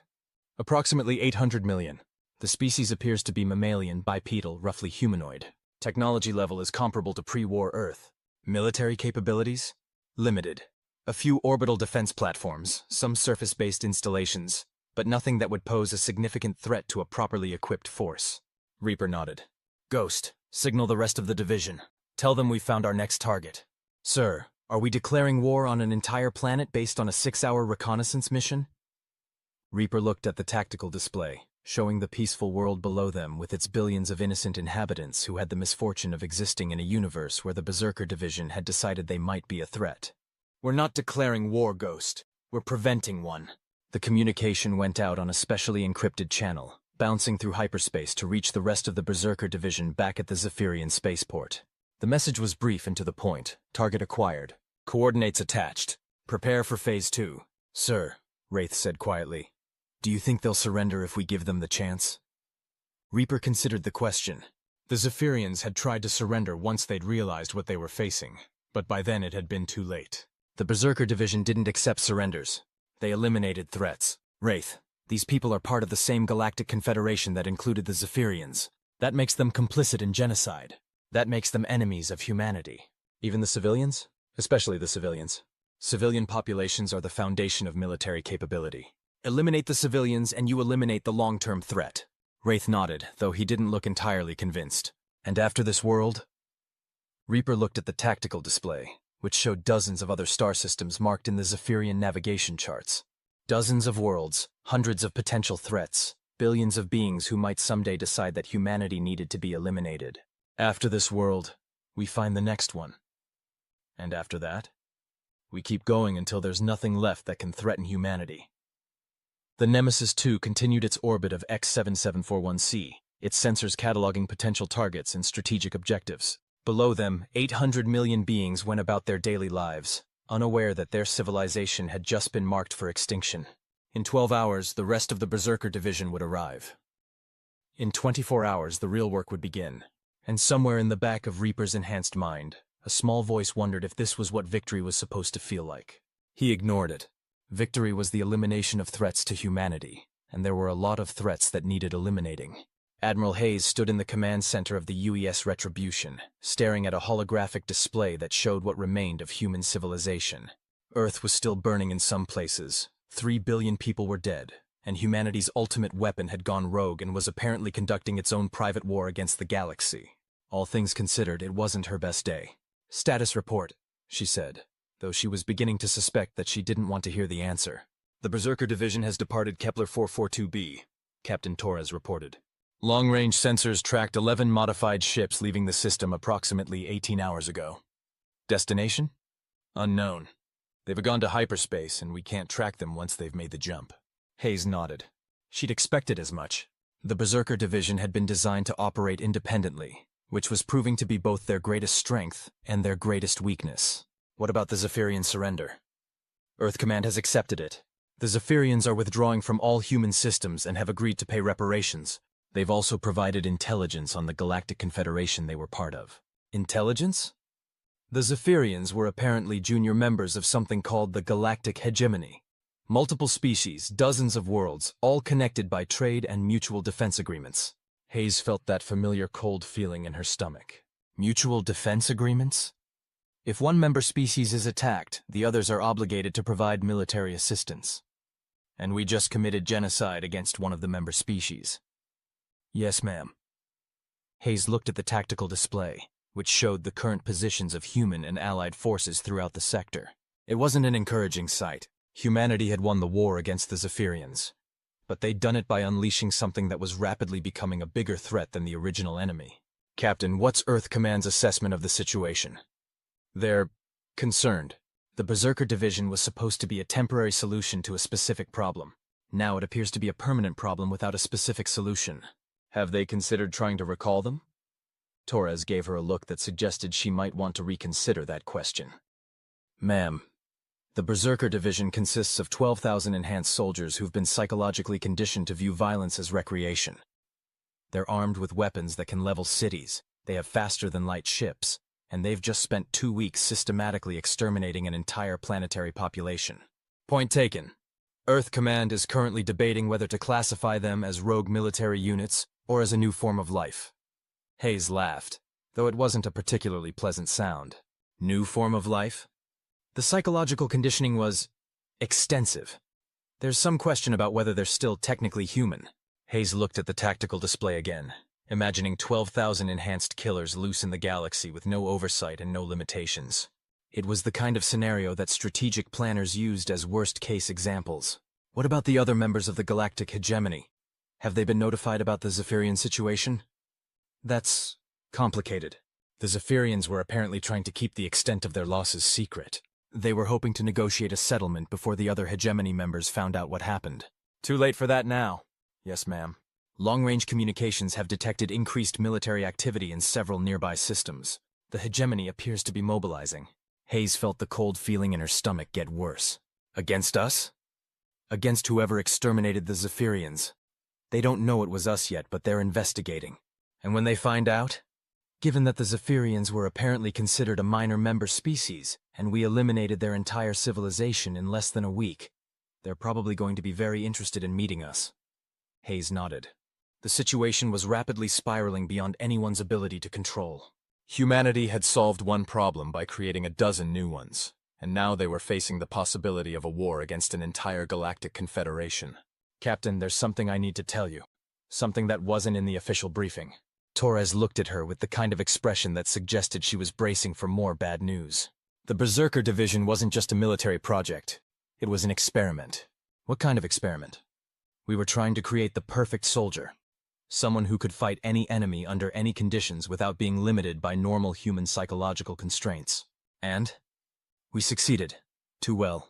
Approximately 800 million. The species appears to be mammalian, bipedal, roughly humanoid. Technology level is comparable to pre-war Earth. Military capabilities? Limited. A few orbital defense platforms, some surface-based installations, but nothing that would pose a significant threat to a properly equipped force. Reaper nodded. Ghost, signal the rest of the division. Tell them we found our next target. Sir, are we declaring war on an entire planet based on a 6-hour reconnaissance mission? Reaper looked at the tactical display, showing the peaceful world below them with its billions of innocent inhabitants who had the misfortune of existing in a universe where the Berserker Division had decided they might be a threat. We're not declaring war, Ghost. We're preventing one. The communication went out on a specially encrypted channel, bouncing through hyperspace to reach the rest of the Berserker Division back at the Zephyrian spaceport. The message was brief and to the point. Target acquired. Coordinates attached. Prepare for Phase 2. Sir, Wraith said quietly. Do you think they'll surrender if we give them the chance? Reaper considered the question. The Zephyrians had tried to surrender once they'd realized what they were facing, but by then it had been too late. The Berserker Division didn't accept surrenders. They eliminated threats. Wraith, these people are part of the same galactic confederation that included the Zephyrians. That makes them complicit in genocide. That makes them enemies of humanity. Even the civilians? Especially the civilians. Civilian populations are the foundation of military capability. Eliminate the civilians and you eliminate the long-term threat. Wraith nodded, though he didn't look entirely convinced. And after this world? Reaper looked at the tactical display, which showed dozens of other star systems marked in the Zephyrian navigation charts. Dozens of worlds, hundreds of potential threats, billions of beings who might someday decide that humanity needed to be eliminated. After this world, we find the next one. And after that, we keep going until there's nothing left that can threaten humanity. The Nemesis 2 continued its orbit of X7741c, its sensors cataloging potential targets and strategic objectives. Below them, 800 million beings went about their daily lives, unaware that their civilization had just been marked for extinction. In 12 hours, the rest of the Berserker Division would arrive. In 24 hours, the real work would begin. And somewhere in the back of Reaper's enhanced mind, a small voice wondered if this was what victory was supposed to feel like. He ignored it. Victory was the elimination of threats to humanity, and there were a lot of threats that needed eliminating. Admiral Hayes stood in the command center of the UES Retribution, staring at a holographic display that showed what remained of human civilization. Earth was still burning in some places. 3 billion people were dead, and humanity's ultimate weapon had gone rogue and was apparently conducting its own private war against the galaxy. All things considered, it wasn't her best day. Status report, she said, though she was beginning to suspect that she didn't want to hear the answer. The Berserker Division has departed Kepler 442b, Captain Torres reported. Long-range sensors tracked 11 modified ships leaving the system approximately 18 hours ago. Destination? Unknown. They've gone to hyperspace, and we can't track them once they've made the jump. Hayes nodded. She'd expected as much. The Berserker Division had been designed to operate independently, which was proving to be both their greatest strength and their greatest weakness. What about the Zephyrian surrender? Earth Command has accepted it. The Zephyrians are withdrawing from all human systems and have agreed to pay reparations. They've also provided intelligence on the Galactic Confederation they were part of. Intelligence? The Zephyrians were apparently junior members of something called the Galactic Hegemony. Multiple species, dozens of worlds, all connected by trade and mutual defense agreements. Hayes felt that familiar cold feeling in her stomach. Mutual defense agreements? If one member species is attacked, the others are obligated to provide military assistance. And we just committed genocide against one of the member species. Yes, ma'am. Hayes looked at the tactical display, which showed the current positions of human and allied forces throughout the sector. It wasn't an encouraging sight. Humanity had won the war against the Zephyrians. but they'd done it by unleashing something that was rapidly becoming a bigger threat than the original enemy. Captain, what's Earth Command's assessment of the situation? They're concerned. The Berserker Division was supposed to be a temporary solution to a specific problem. Now it appears to be a permanent problem without a specific solution. Have they considered trying to recall them? Torres gave her a look that suggested she might want to reconsider that question. Ma'am, the Berserker Division consists of 12,000 enhanced soldiers who've been psychologically conditioned to view violence as recreation. They're armed with weapons that can level cities, they have faster-than-light ships, and they've just spent 2 weeks systematically exterminating an entire planetary population. Point taken. Earth Command is currently debating whether to classify them as rogue military units or as a new form of life. Hayes laughed, though it wasn't a particularly pleasant sound. New form of life? The psychological conditioning was extensive. There's some question about whether they're still technically human. Hayes looked at the tactical display again, imagining 12,000 enhanced killers loose in the galaxy with no oversight and no limitations. It was the kind of scenario that strategic planners used as worst-case examples. What about the other members of the galactic hegemony? Have they been notified about the Zephyrian situation? That's complicated. The Zephyrians were apparently trying to keep the extent of their losses secret. They were hoping to negotiate a settlement before the other hegemony members found out what happened. Too late for that now. Yes, ma'am. Long-range communications have detected increased military activity in several nearby systems. The hegemony appears to be mobilizing. Hayes felt the cold feeling in her stomach get worse. Against us? Against whoever exterminated the Zephyrians. They don't know it was us yet, but they're investigating. And when they find out? Given that the Zephyrians were apparently considered a minor member species, and we eliminated their entire civilization in less than a week, they're probably going to be very interested in meeting us. Hayes nodded. The situation was rapidly spiraling beyond anyone's ability to control. Humanity had solved one problem by creating a dozen new ones, and now they were facing the possibility of a war against an entire galactic confederation. Captain, there's something I need to tell you. Something that wasn't in the official briefing. Torres looked at her with the kind of expression that suggested she was bracing for more bad news. The Berserker Division wasn't just a military project. It was an experiment. What kind of experiment? We were trying to create the perfect soldier. Someone who could fight any enemy under any conditions without being limited by normal human psychological constraints. And? We succeeded. Too well.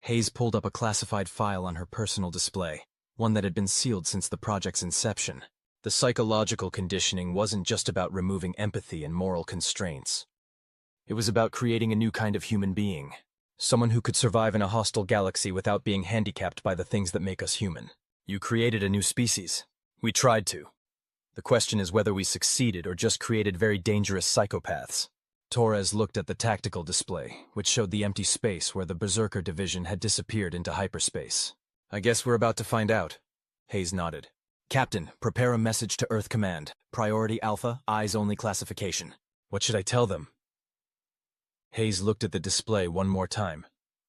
Hayes pulled up a classified file on her personal display, one that had been sealed since the project's inception. The psychological conditioning wasn't just about removing empathy and moral constraints. It was about creating a new kind of human being. Someone who could survive in a hostile galaxy without being handicapped by the things that make us human. You created a new species. We tried to. The question is whether we succeeded or just created very dangerous psychopaths. Torres looked at the tactical display, which showed the empty space where the Berserker Division had disappeared into hyperspace. I guess we're about to find out. Hayes nodded. Captain, prepare a message to Earth Command. Priority Alpha, eyes-only classification. What should I tell them? Hayes looked at the display one more time,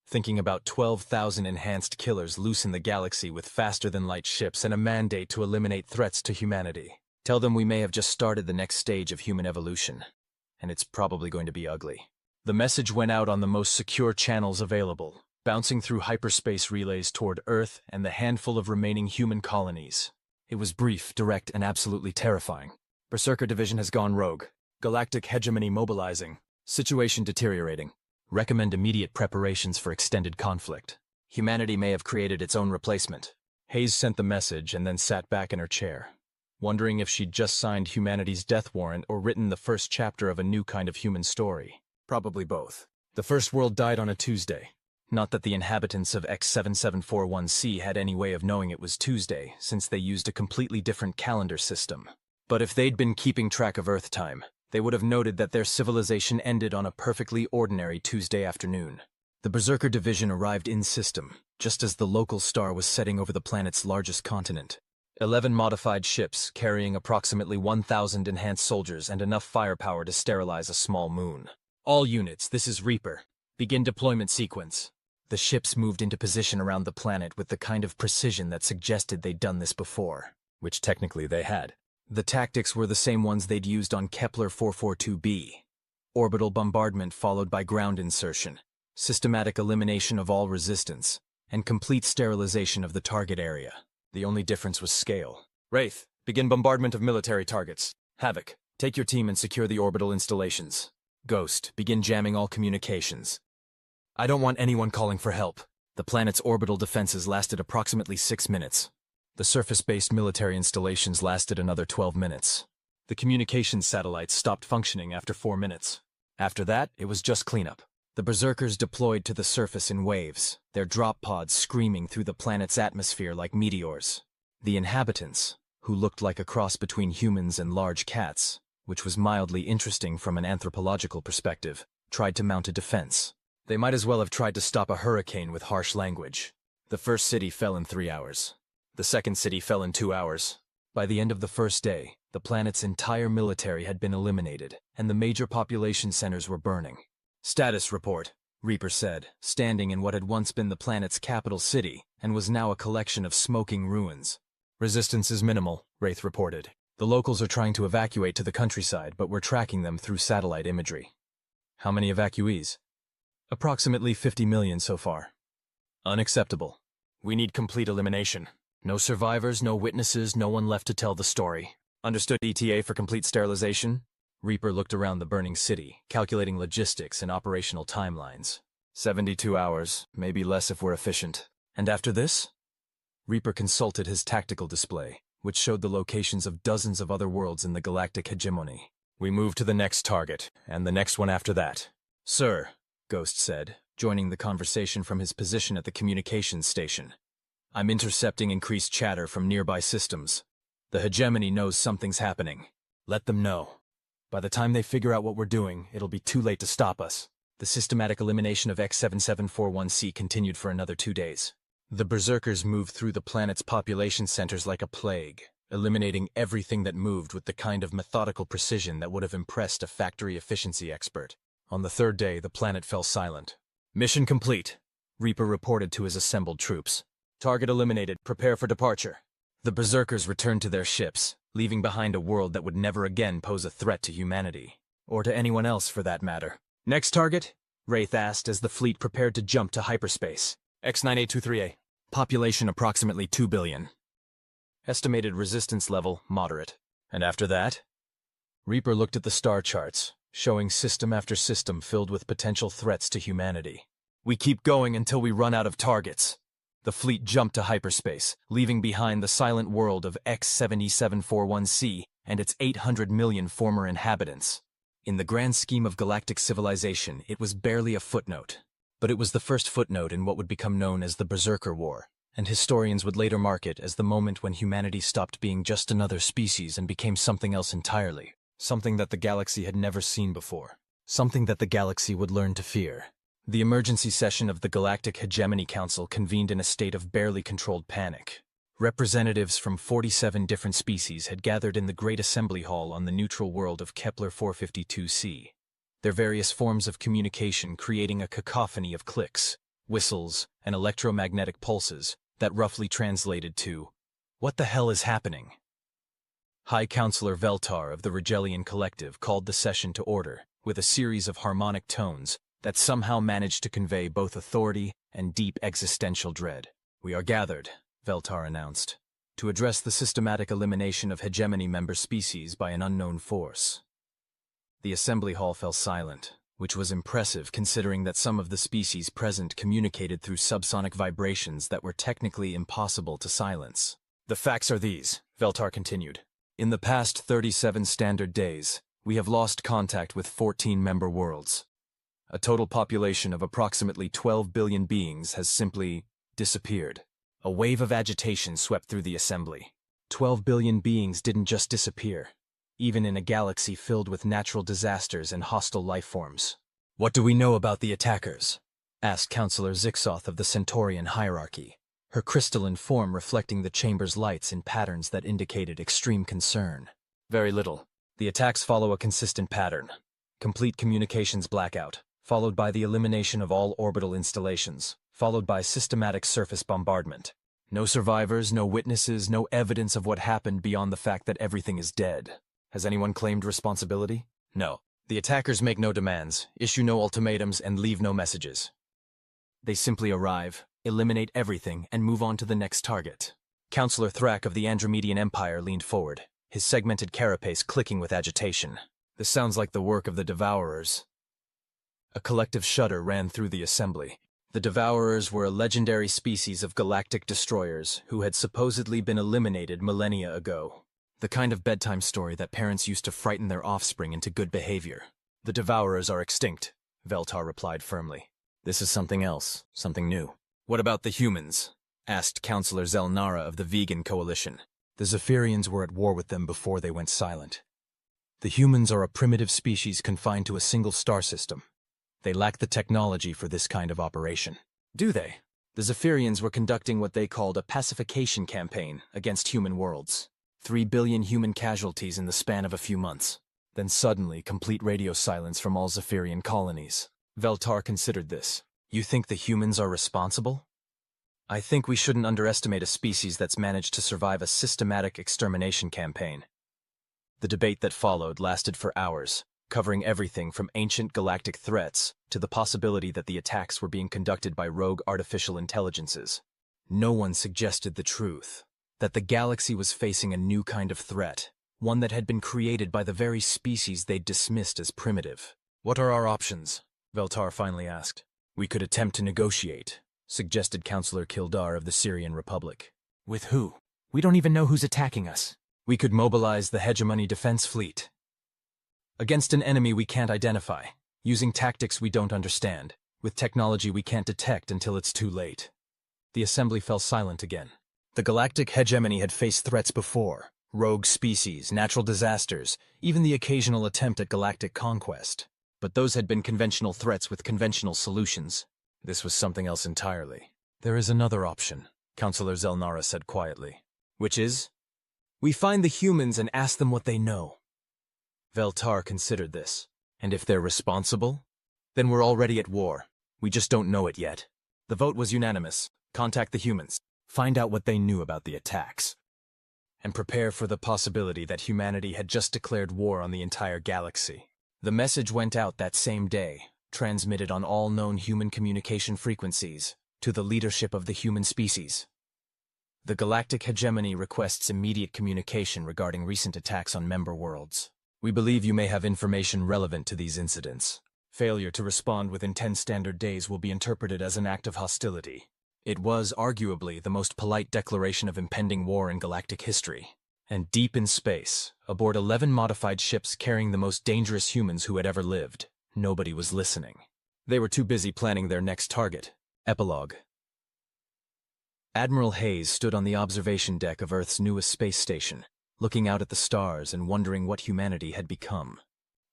thinking about 12,000 enhanced killers loose in the galaxy with faster-than-light ships and a mandate to eliminate threats to humanity. Tell them we may have just started the next stage of human evolution, and it's probably going to be ugly. The message went out on the most secure channels available, bouncing through hyperspace relays toward Earth and the handful of remaining human colonies. It was brief, direct, and absolutely terrifying. Berserker Division has gone rogue. Galactic hegemony mobilizing. Situation deteriorating. Recommend immediate preparations for extended conflict. Humanity may have created its own replacement. Hayes sent the message and then sat back in her chair, wondering if she'd just signed humanity's death warrant or written the first chapter of a new kind of human story. Probably both. The first world died on a Tuesday. Not that the inhabitants of X7741C had any way of knowing it was Tuesday, since they used a completely different calendar system. But if they'd been keeping track of Earth time, they would have noted that their civilization ended on a perfectly ordinary Tuesday afternoon. The Berserker Division arrived in system, just as the local star was setting over the planet's largest continent. 11 modified ships carrying approximately 1,000 enhanced soldiers and enough firepower to sterilize a small moon. All units, this is Reaper. Begin deployment sequence. The ships moved into position around the planet with the kind of precision that suggested they'd done this before, which technically they had. The tactics were the same ones they'd used on Kepler 442b. Orbital bombardment followed by ground insertion, systematic elimination of all resistance, and complete sterilization of the target area. The only difference was scale. Wraith, begin bombardment of military targets. Havoc, take your team and secure the orbital installations. Ghost, begin jamming all communications. I don't want anyone calling for help. The planet's orbital defenses lasted approximately 6 minutes. The surface-based military installations lasted another 12 minutes. The communications satellites stopped functioning after 4 minutes. After that, it was just cleanup. The Berserkers deployed to the surface in waves, their drop pods screaming through the planet's atmosphere like meteors. The inhabitants, who looked like a cross between humans and large cats, which was mildly interesting from an anthropological perspective, tried to mount a defense. They might as well have tried to stop a hurricane with harsh language. The first city fell in 3 hours. The second city fell in 2 hours. By the end of the first day, the planet's entire military had been eliminated, and the major population centers were burning. Status report, Reaper said, standing in what had once been the planet's capital city, and was now a collection of smoking ruins. Resistance is minimal, Wraith reported. The locals are trying to evacuate to the countryside, but we're tracking them through satellite imagery. How many evacuees? Approximately 50 million so far. Unacceptable. We need complete elimination. No survivors, no witnesses, no one left to tell the story. Understood. ETA for complete sterilization? Reaper looked around the burning city, calculating logistics and operational timelines. 72 hours, maybe less if we're efficient. And after this? Reaper consulted his tactical display, which showed the locations of dozens of other worlds in the galactic hegemony. We move to the next target, and the next one after that. Sir, Ghost said, joining the conversation from his position at the communications station. I'm intercepting increased chatter from nearby systems. The hegemony knows something's happening. Let them know. By the time they figure out what we're doing, it'll be too late to stop us. The systematic elimination of X7741C continued for another 2 days. The Berserkers moved through the planet's population centers like a plague, eliminating everything that moved with the kind of methodical precision that would have impressed a factory efficiency expert. On the 3rd day, the planet fell silent. Mission complete, Reaper reported to his assembled troops. Target eliminated. Prepare for departure. The Berserkers returned to their ships, leaving behind a world that would never again pose a threat to humanity. Or to anyone else, for that matter. Next target? Wraith asked as the fleet prepared to jump to hyperspace. X9823A. Population approximately 2 billion. Estimated resistance level, moderate. And after that? Reaper looked at the star charts, showing system after system filled with potential threats to humanity. We keep going until we run out of targets. The fleet jumped to hyperspace, leaving behind the silent world of X7741C and its 800 million former inhabitants. In the grand scheme of galactic civilization, it was barely a footnote. But it was the first footnote in what would become known as the Berserker War, and historians would later mark it as the moment when humanity stopped being just another species and became something else entirely. Something that the galaxy had never seen before. Something that the galaxy would learn to fear. The emergency session of the Galactic Hegemony Council convened in a state of barely controlled panic. Representatives from 47 different species had gathered in the Great Assembly Hall on the neutral world of Kepler 452c. Their various forms of communication creating a cacophony of clicks, whistles, and electromagnetic pulses that roughly translated to, "What the hell is happening?" High Counselor Veltar of the Retaliation Collective called the session to order with a series of harmonic tones that somehow managed to convey both authority and deep existential dread. "We are gathered," Veltar announced, "to address the systematic elimination of hegemony member species by an unknown force." The assembly hall fell silent, which was impressive considering that some of the species present communicated through subsonic vibrations that were technically impossible to silence. "The facts are these," Veltar continued. "In the past 37 standard days, we have lost contact with 14 member worlds. A total population of approximately 12 billion beings has simply disappeared." A wave of agitation swept through the assembly. 12 billion beings didn't just disappear, even in a galaxy filled with natural disasters and hostile life forms. "What do we know about the attackers?" asked Counselor Zixoth of the Centaurian hierarchy, her crystalline form reflecting the chamber's lights in patterns that indicated extreme concern. "Very little. The attacks follow a consistent pattern. Complete communications blackout, followed by the elimination of all orbital installations, followed by systematic surface bombardment. No survivors, no witnesses, no evidence of what happened beyond the fact that everything is dead. Has anyone claimed responsibility? No. The attackers make no demands, issue no ultimatums, and leave no messages. They simply arrive, eliminate everything, and move on to the next target. Counselor Thrak of the Andromedian Empire leaned forward, his segmented carapace clicking with agitation. This sounds like the work of the Devourers. A collective shudder ran through the assembly. The Devourers were a legendary species of galactic destroyers who had supposedly been eliminated millennia ago. The kind of bedtime story that parents used to frighten their offspring into good behavior. The Devourers are extinct, Veltar replied firmly. This is something else, something new. What about the humans? Asked Counselor Zelnara of the Vegan Coalition. The Zephyrians were at war with them before they went silent. The humans are a primitive species confined to a single star system. They lack the technology for this kind of operation. Do they? The Zephyrians were conducting what they called a pacification campaign against human worlds. 3 billion human casualties in the span of a few months. Then suddenly, complete radio silence from all Zephyrian colonies. Veltar considered this. You think the humans are responsible? I think we shouldn't underestimate a species that's managed to survive a systematic extermination campaign. The debate that followed lasted for hours, covering everything from ancient galactic threats to the possibility that the attacks were being conducted by rogue artificial intelligences. No one suggested the truth, that the galaxy was facing a new kind of threat, one that had been created by the very species they'd dismissed as primitive. What are our options? Veltar finally asked. We could attempt to negotiate, suggested Counselor Kildar of the Syrian Republic. With who? We don't even know who's attacking us. We could mobilize the Hegemony Defense Fleet. Against an enemy we can't identify, using tactics we don't understand, with technology we can't detect until it's too late. The assembly fell silent again. The galactic hegemony had faced threats before. Rogue species, natural disasters, even the occasional attempt at galactic conquest. But those had been conventional threats with conventional solutions. This was something else entirely. There is another option, Counselor Zelnara said quietly. Which is? We find the humans and ask them what they know. Veltar considered this. And if they're responsible? Then we're already at war. We just don't know it yet. The vote was unanimous. Contact the humans. Find out what they knew about the attacks. And prepare for the possibility that humanity had just declared war on the entire galaxy. The message went out that same day, transmitted on all known human communication frequencies, to the leadership of the human species. The galactic hegemony requests immediate communication regarding recent attacks on member worlds. We believe you may have information relevant to these incidents. Failure to respond within 10 standard days will be interpreted as an act of hostility. It was, arguably, the most polite declaration of impending war in galactic history. And deep in space, aboard 11 modified ships carrying the most dangerous humans who had ever lived, nobody was listening. They were too busy planning their next target. Epilogue. Admiral Hayes stood on the observation deck of Earth's newest space station, looking out at the stars and wondering what humanity had become.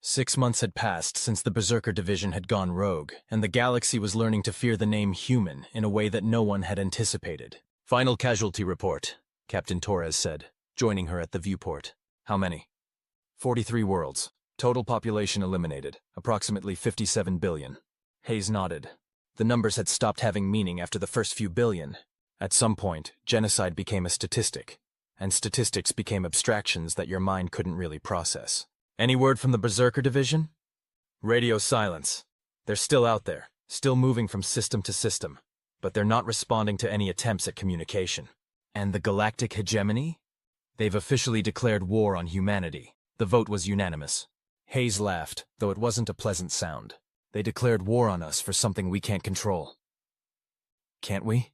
6 months had passed since the Berserker Division had gone rogue, and the galaxy was learning to fear the name human in a way that no one had anticipated. Final casualty report, Captain Torres said, joining her at the viewport. How many? 43 worlds. Total population eliminated, approximately 57 billion. Hayes nodded. The numbers had stopped having meaning after the first few billion. At some point, genocide became a statistic, and statistics became abstractions that your mind couldn't really process. Any word from the Berserker Division? Radio silence. They're still out there, still moving from system to system, but they're not responding to any attempts at communication. And the galactic hegemony? They've officially declared war on humanity. The vote was unanimous. Hayes laughed, though it wasn't a pleasant sound. They declared war on us for something we can't control. Can't we?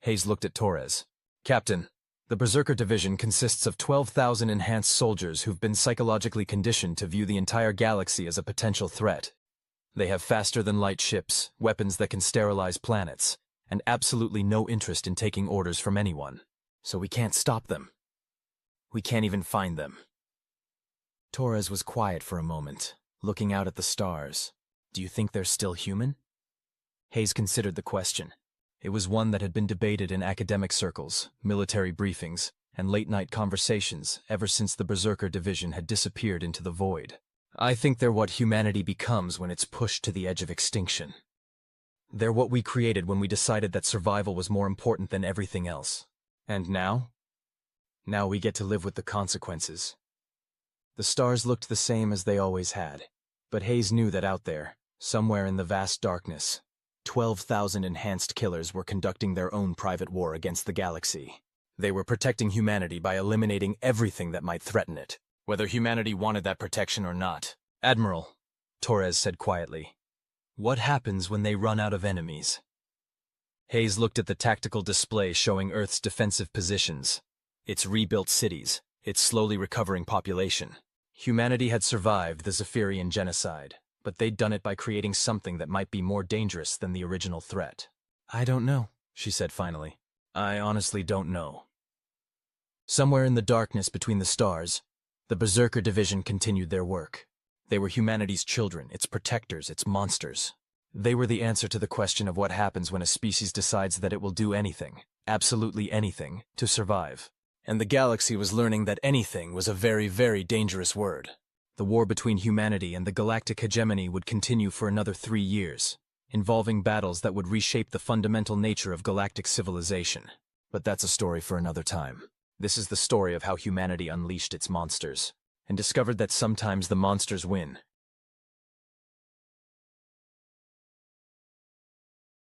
Hayes looked at Torres. Captain, the Berserker Division consists of 12,000 enhanced soldiers who've been psychologically conditioned to view the entire galaxy as a potential threat. They have faster-than-light ships, weapons that can sterilize planets, and absolutely no interest in taking orders from anyone. So we can't stop them. We can't even find them. Torres was quiet for a moment, looking out at the stars. Do you think they're still human? Hayes considered the question. It was one that had been debated in academic circles, military briefings, and late-night conversations ever since the Berserker Division had disappeared into the void. I think they're what humanity becomes when it's pushed to the edge of extinction. They're what we created when we decided that survival was more important than everything else. And now? Now we get to live with the consequences. The stars looked the same as they always had, but Hayes knew that out there, somewhere in the vast darkness, 12,000 enhanced killers were conducting their own private war against the galaxy. They were protecting humanity by eliminating everything that might threaten it, whether humanity wanted that protection or not. Admiral, Torres said quietly, what happens when they run out of enemies? Hayes looked at the tactical display showing Earth's defensive positions, its rebuilt cities, its slowly recovering population. Humanity had survived the Zephyrian genocide, but they'd done it by creating something that might be more dangerous than the original threat. I don't know, she said finally. I honestly don't know. Somewhere in the darkness between the stars, the Berserker Division continued their work. They were humanity's children, its protectors, its monsters. They were the answer to the question of what happens when a species decides that it will do anything, absolutely anything, to survive. And the galaxy was learning that anything was a very, very dangerous word. The war between humanity and the galactic hegemony would continue for another 3 years, involving battles that would reshape the fundamental nature of galactic civilization. But that's a story for another time. This is the story of how humanity unleashed its monsters, and discovered that sometimes the monsters win,